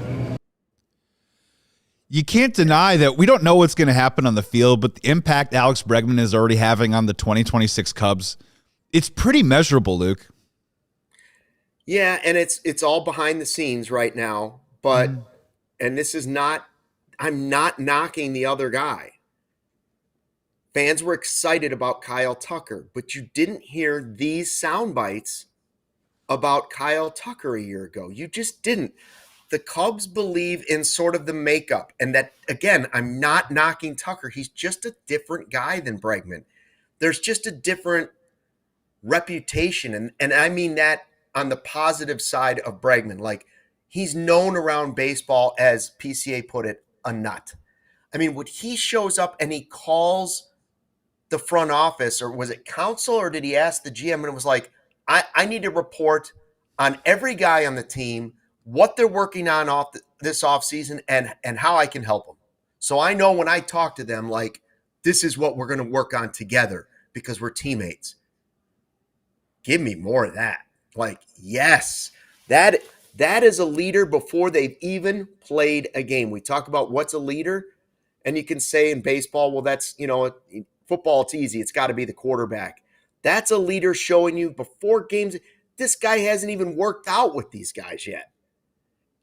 You can't deny that we don't know what's going to happen on the field, but the impact Alex Bregman is already having on the 2026 Cubs, it's pretty measurable, Luke. Yeah, and it's all behind the scenes right now, but and this is not, I'm not knocking the other guy. Fans were excited about Kyle Tucker, but you didn't hear these sound bites about Kyle Tucker a year ago. You just didn't. The Cubs believe in sort of the makeup, and that, again, I'm not knocking Tucker. He's just a different guy than Bregman. There's just a different reputation, and I mean that on the positive side of Bregman. Like, he's known around baseball, as PCA put it, a nut. I mean, when he shows up and he calls the front office, or was it counsel, or did he ask the GM, and it was like, I need to report on every guy on the team, what they're working on this offseason, and how I can help them. So I know when I talk to them, like, this is what we're going to work on together because we're teammates. Give me more of that. Like, yes, that is a leader before they've even played a game. We talk about what's a leader, and you can say in baseball, well, that's, football, it's easy. It's got to be the quarterback. That's a leader showing you before games. This guy hasn't even worked out with these guys yet.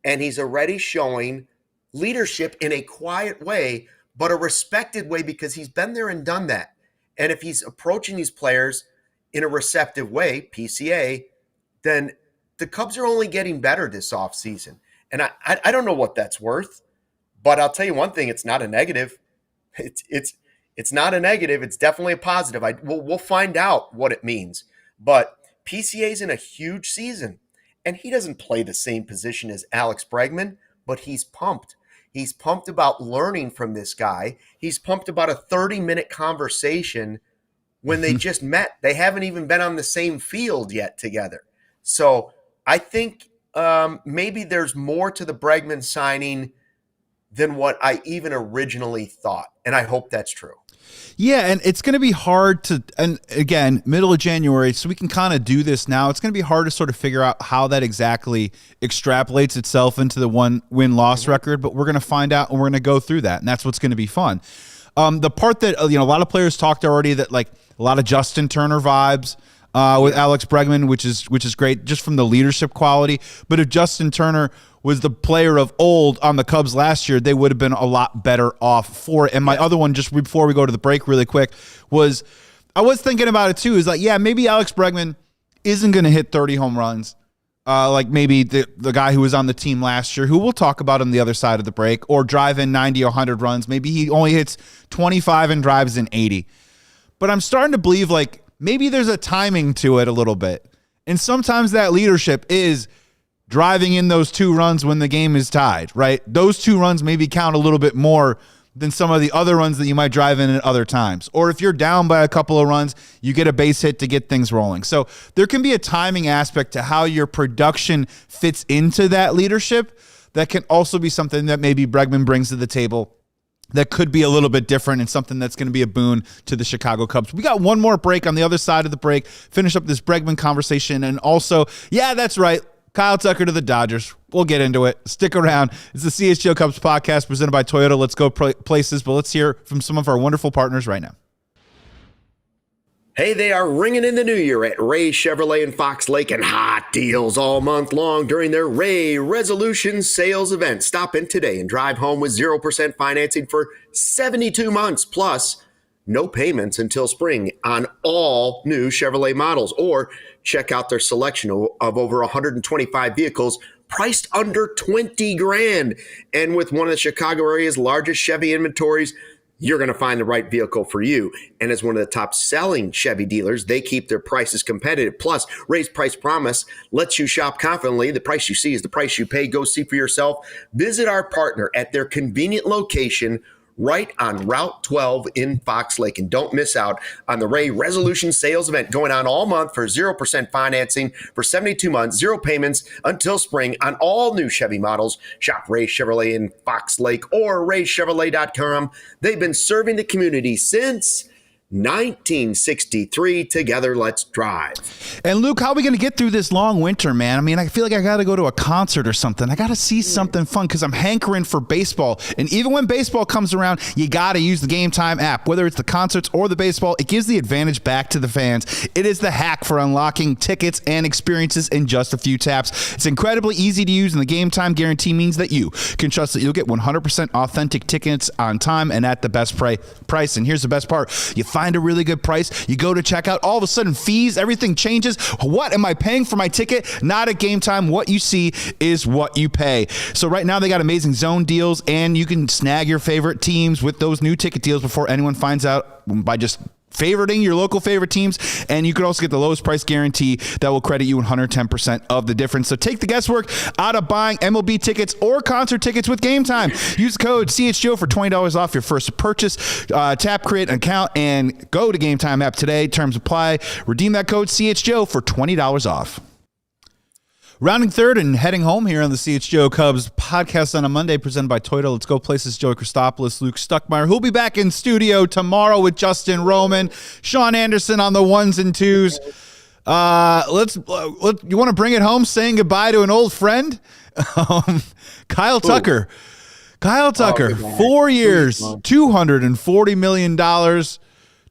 And he's already showing leadership in a quiet way, but a respected way because he's been there and done that. And if he's approaching these players in a receptive way, PCA, then the Cubs are only getting better this offseason. And I don't know what that's worth, but I'll tell you one thing, it's not a negative. It's not a negative. It's definitely a positive. We'll find out what it means. But PCA's in a huge season, and he doesn't play the same position as Alex Bregman, but he's pumped. He's pumped about learning from this guy. He's pumped about a 30-minute conversation when they just met. They haven't even been on the same field yet together. So I think maybe there's more to the Bregman signing than what I even originally thought. And I hope that's true. Yeah, and it's going to be hard to, and again, middle of January, so we can kind of do this now. It's going to be hard to sort of figure out how that exactly extrapolates itself into the one win-loss record, but we're going to find out, and we're going to go through that, and that's what's going to be fun. The part that, a lot of players talked already, that like a lot of Justin Turner vibes with Alex Bregman, which is great just from the leadership quality. But if Justin Turner was the player of old on the Cubs last year, they would have been a lot better off for it. And my other one, just before we go to the break really quick, was I was thinking about it too, is like, yeah, maybe Alex Bregman isn't going to hit 30 home runs. Like maybe the guy who was on the team last year, who we'll talk about on the other side of the break, or drive in 90 or 100 runs. Maybe he only hits 25 and drives in 80. But I'm starting to believe like maybe there's a timing to it a little bit. And sometimes that leadership is driving in those 2 runs when the game is tied, right? Those 2 runs maybe count a little bit more than some of the other runs that you might drive in at other times. Or if you're down by a couple of runs, you get a base hit to get things rolling. So there can be a timing aspect to how your production fits into that leadership that can also be something that maybe Bregman brings to the table that could be a little bit different and something that's going to be a boon to the Chicago Cubs. We got one more break on the other side of the break, finish up this Bregman conversation, and also, yeah, that's right, Kyle Tucker to the Dodgers. We'll get into it. Stick around. It's the CHGO Cubs podcast presented by Toyota. Let's go places, but let's hear from some of our wonderful partners right now. Hey, they are ringing in the new year at Ray Chevrolet in Fox Lake, and hot deals all month long during their Ray Resolution Sales event. Stop in today and drive home with 0% financing for 72 months, plus no payments until spring on all new Chevrolet models, or check out their selection of over 125 vehicles priced under 20 grand. And with one of the Chicago area's largest Chevy inventories, you're going to find the right vehicle for you. And as one of the top selling Chevy dealers, they keep their prices competitive. Plus, Ray's Price Promise lets you shop confidently. The price you see is the price you pay. Go see for yourself. Visit our partner at their convenient location right on Route 12 in Fox Lake. And don't miss out on the Ray Resolution Sales event going on all month for 0% financing for 72 months, 0 payments until spring on all new Chevy models. Shop Ray Chevrolet in Fox Lake or raychevrolet.com. They've been serving the community since 1963. Together, let's drive. And Luke, how are we going to get through this long winter, man? I mean, I feel like I got to go to a concert or something. I got to see something fun because I'm hankering for baseball. And even when baseball comes around, you got to use the Game Time app. Whether it's the concerts or the baseball, it gives the advantage back to the fans. It is the hack for unlocking tickets and experiences in just a few taps. It's incredibly easy to use, and the Game Time guarantee means that you can trust that you'll get 100% authentic tickets on time and at the best price. And here's the best part. You find a really good price, you go to checkout, all of a sudden fees, everything changes. What am I paying for my ticket? Not at Game Time. What you see is what you pay. So right now they got amazing zone deals, and you can snag your favorite teams with those new ticket deals before anyone finds out by just favoriting your local favorite teams. And you could also get the lowest price guarantee that will credit you 110% of the difference. So take the guesswork out of buying MLB tickets or concert tickets with Game Time. Use the code CHGO for $20 off your first purchase. Tap, create an account, and go to Game Time app today. Terms apply. Redeem that code CHGO for $20 off. Rounding third and heading home here on the CHGO Cubs podcast on a Monday, presented by Toyota. Let's go places. Joey Christopoulos, Luke Stuckmeyer, who'll be back in studio tomorrow with Justin Roman, Sean Anderson on the ones and twos. You want to bring it home, saying goodbye to an old friend, Kyle Tucker. Kyle Tucker, 4 years, $240 million.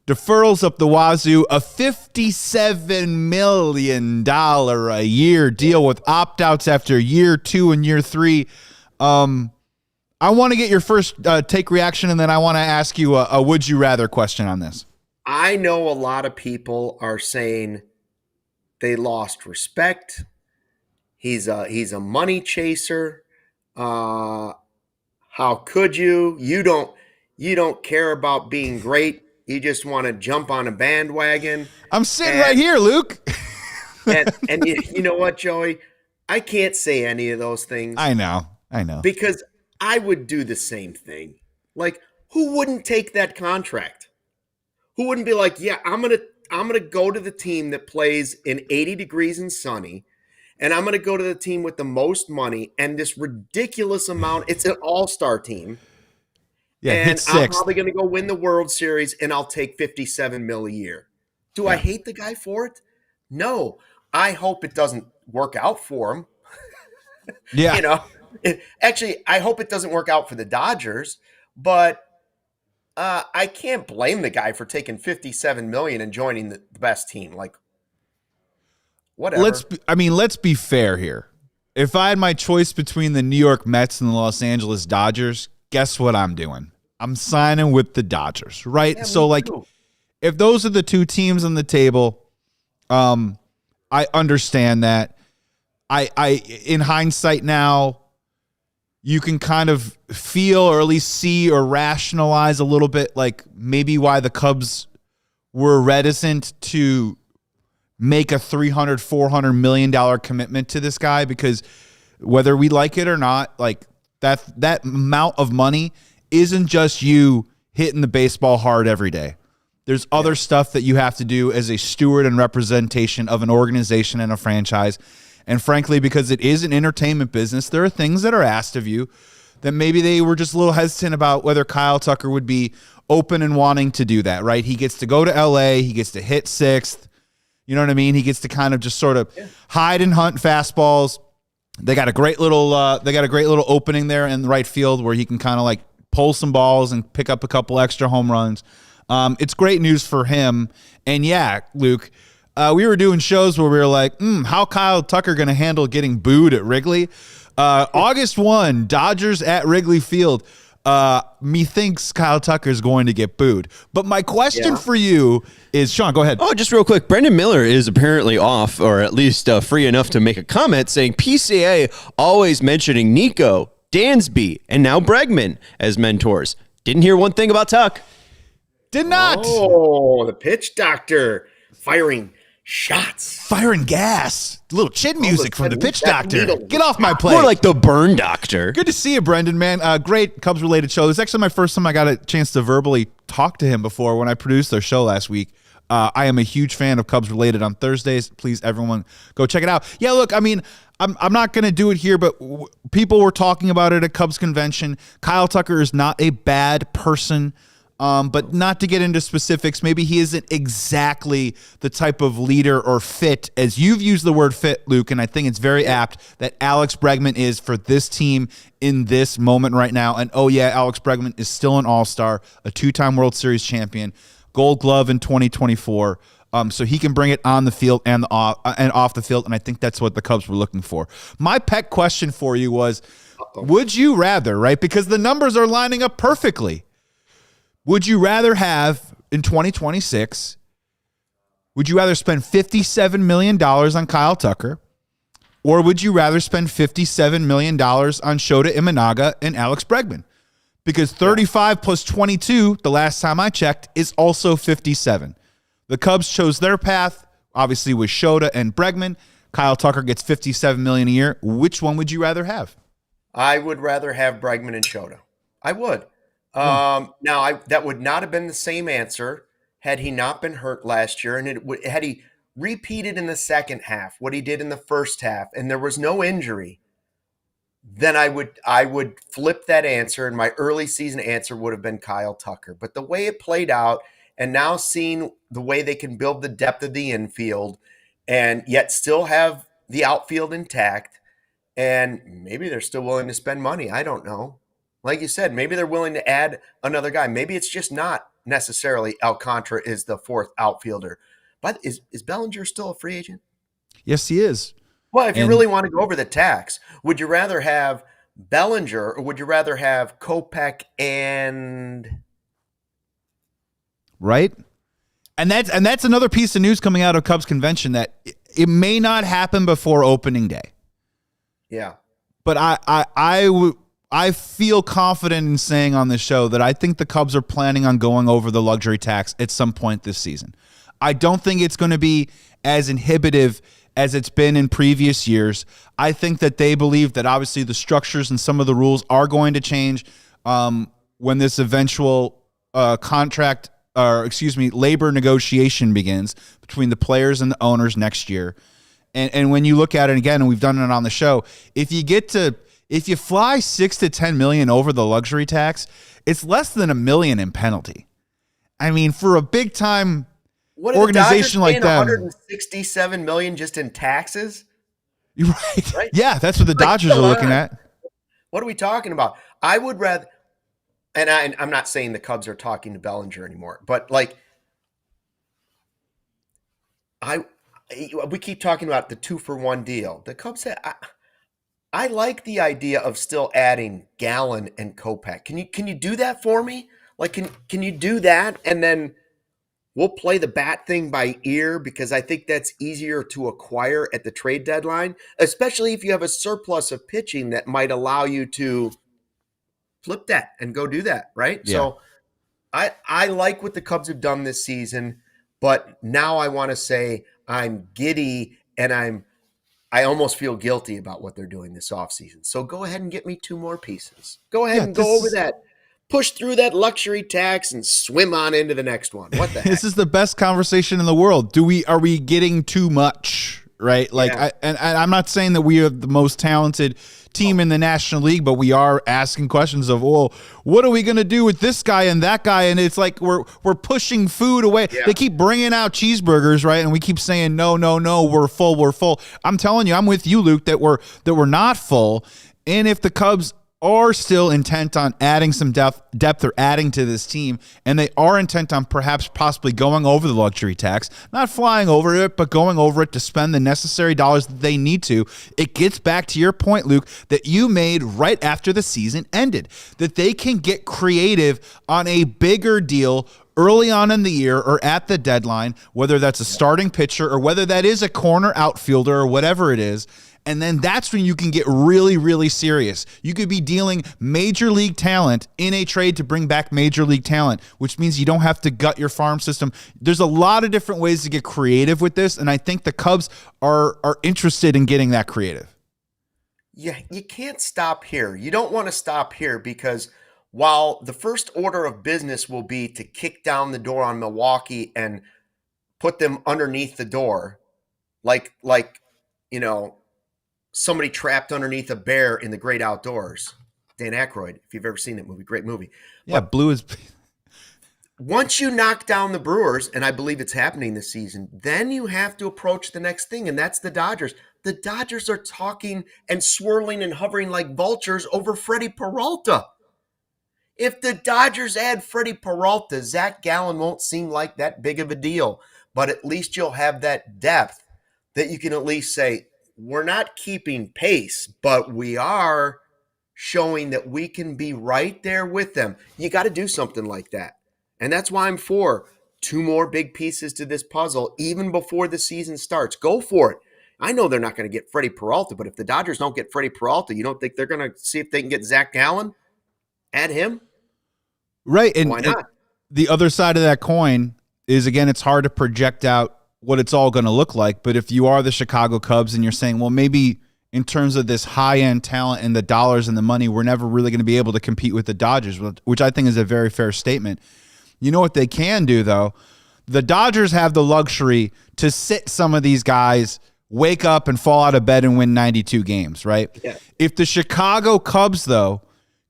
Deferrals up the wazoo, a $57 million a year deal with opt-outs after year 2 and year 3. I want to get your first take reaction, and then I want to ask you a would you rather question on this. I know a lot of people are saying they lost respect. He's a money chaser. How could you? You don't care about being great. You just want to jump on a bandwagon. I'm sitting right here, Luke. and you know what, Joey? I can't say any of those things. I know. Because I would do the same thing. Like, who wouldn't take that contract? Who wouldn't be like, yeah, I'm gonna go to the team that plays in 80 degrees and sunny, and I'm gonna go to the team with the most money and this ridiculous amount. It's an all-star team. Yeah, and hit I'm sixth. probably gonna go win the World Series, and I'll take $57 million a year. Do I hate the guy for it? No. I hope it doesn't work out for him. Yeah. Actually, I hope it doesn't work out for the Dodgers, but I can't blame the guy for taking $57 million and joining the best team. Like, whatever. Let's be fair here. If I had my choice between the New York Mets and the Los Angeles Dodgers, guess what I'm doing? I'm signing with the Dodgers, right? Yeah, so, like, too. if those are the two teams on the table, I understand that. I in hindsight now, you can kind of feel or at least see or rationalize a little bit like maybe why the Cubs were reticent to make a $300, $400 million commitment to this guy, because whether we like it or not, like that amount of money isn't just you hitting the baseball hard every day. There's other stuff that you have to do as a steward and representation of an organization and a franchise. And frankly, because it is an entertainment business, there are things that are asked of you that maybe they were just a little hesitant about whether Kyle Tucker would be open and wanting to do that, right? He gets to go to LA, he gets to hit sixth. You know what I mean? He gets to kind of just sort of hide and hunt fastballs. They got a great little opening there in the right field where he can kind of like pull some balls and pick up a couple extra home runs. It's great news for him. And yeah, Luke, we were doing shows where we were like, how Kyle Tucker going to handle getting booed at Wrigley? August 1, Dodgers at Wrigley Field. Methinks Kyle Tucker is going to get booed. But my question for you is, Sean, go ahead. Oh, just real quick. Brendan Miller is apparently off, or at least free enough to make a comment saying PCA always mentioning Nico, Dansby, and now Bregman as mentors. Didn't hear one thing about Tuck. Did not. Oh, the pitch doctor firing shots. Firing gas. A little chin music from the pitch doctor. needle. Get off my plate. More like the burn doctor. Good to see you, Brendan, man. Great Cubs-related show. This is actually my first time I got a chance to verbally talk to him before when I produced their show last week. I am a huge fan of Cubs-related on Thursdays. Please, everyone, go check it out. Yeah, look, I mean, I'm not going to do it here, but people were talking about it at Cubs convention. Kyle Tucker is not a bad person. But not to get into specifics, maybe he isn't exactly the type of leader or fit, as you've used the word fit, Luke, and I think it's very apt that Alex Bregman is for this team in this moment right now. And oh yeah, Alex Bregman is still an all-star, a two-time World Series champion, Gold Glove in 2024. So he can bring it on the field and off the field, and I think that's what the Cubs were looking for. My pet question for you was, would you rather, right, because the numbers are lining up perfectly, would you rather have, in 2026, would you rather spend $57 million on Kyle Tucker, or would you rather spend $57 million on Shota Imanaga and Alex Bregman? Because 35 plus 22, the last time I checked, is also 57. The Cubs chose their path, obviously with Shota and Bregman. Kyle Tucker gets $57 million a year. Which one would you rather have? I would rather have Bregman and Shota. I would. Now, that would not have been the same answer had he not been hurt last year, and had he repeated in the second half what he did in the first half, and there was no injury. Then I would flip that answer, and my early season answer would have been Kyle Tucker. But the way it played out, and now seeing the way they can build the depth of the infield, and yet still have the outfield intact, and maybe they're still willing to spend money. I don't know. Like you said, maybe they're willing to add another guy. Maybe it's just not necessarily Alcantara is the fourth outfielder. But is Bellinger still a free agent? Yes, he is. Well, if you really want to go over the tax, would you rather have Bellinger or would you rather have Kopech and right? And that's another piece of news coming out of Cubs convention that it may not happen before opening day. Yeah. But I feel confident in saying on this show that I think the Cubs are planning on going over the luxury tax at some point this season. I don't think it's going to be as inhibitive as it's been in previous years. I think that they believe that obviously the structures and some of the rules are going to change when this eventual labor negotiation begins between the players and the owners next year. And when you look at it again, and we've done it on the show, if you fly 6 to 10 million over the luxury tax, it's less than $1 million in penalty. I mean, for a big time organization like them, $167 million just in taxes. Right? Yeah, that's what the Dodgers are looking at. What are we talking about? I would rather, and I'm not saying the Cubs are talking to Bellinger anymore, but like, we keep talking about the 2-for-1 deal. The Cubs said, I like the idea of still adding Gallen and Kopech. Can you do that for me? Like, can you do that? And then we'll play the bat thing by ear, because I think that's easier to acquire at the trade deadline, especially if you have a surplus of pitching that might allow you to flip that and go do that, right? Yeah. So I like what the Cubs have done this season, but now I want to say I'm giddy and I almost feel guilty about what they're doing this offseason. So go ahead and get me 2 more pieces. Go ahead and go over that. Push through that luxury tax and swim on into the next one. What the heck? This is the best conversation in the world. Are we getting too much? Right? Like, yeah. I'm not saying that we are the most talented team in the National League, but we are asking questions of, well, what are we going to do with this guy and that guy? And it's like we're pushing food away. Yeah. They keep bringing out cheeseburgers, right? And we keep saying, no, we're full. I'm telling you, I'm with you, Luke, that we're not full. And if the Cubs are still intent on adding some depth or adding to this team, and they are intent on perhaps possibly going over the luxury tax, not flying over it, but going over it to spend the necessary dollars that they need to, it gets back to your point, Luke, that you made right after the season ended, that they can get creative on a bigger deal early on in the year or at the deadline, whether that's a starting pitcher or whether that is a corner outfielder or whatever it is. And then that's when you can get really, really serious. You could be dealing major league talent in a trade to bring back major league talent, which means you don't have to gut your farm system. There's a lot of different ways to get creative with this, and I think the Cubs are interested in getting that creative. Yeah, you can't stop here. You don't want to stop here, because while the first order of business will be to kick down the door on Milwaukee and put them underneath the door, like somebody trapped underneath a bear in The Great Outdoors. Dan Aykroyd, if you've ever seen that movie, great movie. Yeah, but Blue is. Once you knock down the Brewers, and I believe it's happening this season, then you have to approach the next thing, and that's the Dodgers. The Dodgers are talking and swirling and hovering like vultures over Freddie Peralta. If the Dodgers add Freddie Peralta, Zac Gallen won't seem like that big of a deal, but at least you'll have that depth that you can at least say, we're not keeping pace, but we are showing that we can be right there with them. You got to do something like that. And that's why I'm for 2 more big pieces to this puzzle, even before the season starts. Go for it. I know they're not going to get Freddie Peralta, but if the Dodgers don't get Freddie Peralta, you don't think they're going to see if they can get Zac Gallen? Add him? Right. And why not? The other side of that coin is, again, it's hard to project out what it's all going to look like. But if you are the Chicago Cubs and you're saying, well, maybe in terms of this high-end talent and the dollars and the money, we're never really going to be able to compete with the Dodgers, which I think is a very fair statement. You know what they can do, though? The Dodgers have the luxury to sit some of these guys, wake up and fall out of bed and win 92 games, right? Yeah. If the Chicago Cubs, though,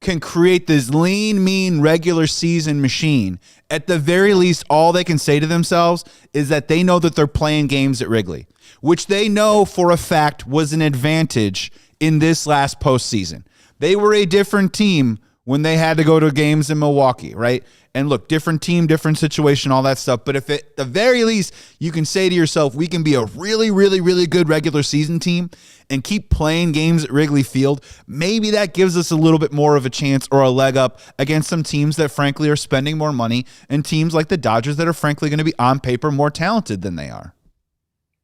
can create this lean, mean regular season machine, at the very least, all they can say to themselves is that they know that they're playing games at Wrigley, which they know for a fact was an advantage in this last postseason. They were a different team when they had to go to games in Milwaukee, right? And look, different team, different situation, all that stuff. But if at the very least you can say to yourself, we can be a really, really, really good regular season team and keep playing games at Wrigley Field, maybe that gives us a little bit more of a chance or a leg up against some teams that frankly are spending more money, and teams like the Dodgers that are frankly going to be on paper more talented than they are.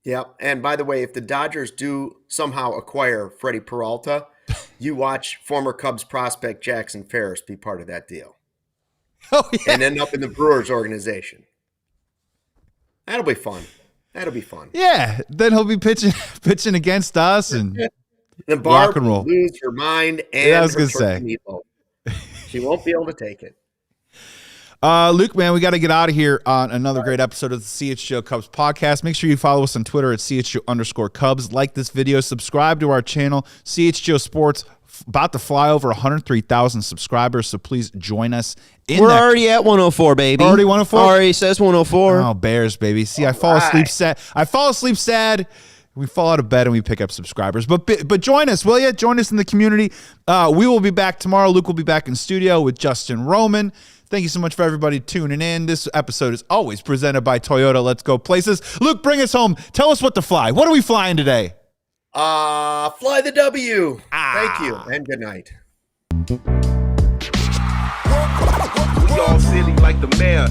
Yeah, and by the way, if the Dodgers do somehow acquire Freddie Peralta, you watch former Cubs prospect Jackson Ferris be part of that deal. Oh, yeah. And end up in the Brewers organization. That'll be fun. That'll be fun. Yeah, then he'll be pitching against us and Then Barb rock and roll. will lose her mind and Yeah, I was her gonna say. turkey meatloaf. She won't be able to take it. Luke, man, we got to get out of here on another great episode of the CHGO Cubs podcast. Make sure you follow us on Twitter at CHGO_Cubs. Like this video, subscribe to our channel, CHGO Sports, about to fly over 103,000 subscribers, so please join us. We're already at 104, baby. Already 104? Already says 104. Oh, Bears, baby. See, I fall asleep sad. We fall out of bed and we pick up subscribers. But join us, will you? Join us in the community. We will be back tomorrow. Luke will be back in studio with Justin Roman. Thank you so much for everybody tuning in. This episode is always presented by Toyota. Let's go places. Luke, bring us home. Tell us what to fly. What are we flying today? Fly the W. Thank you, and good night. We all silly like the mayor.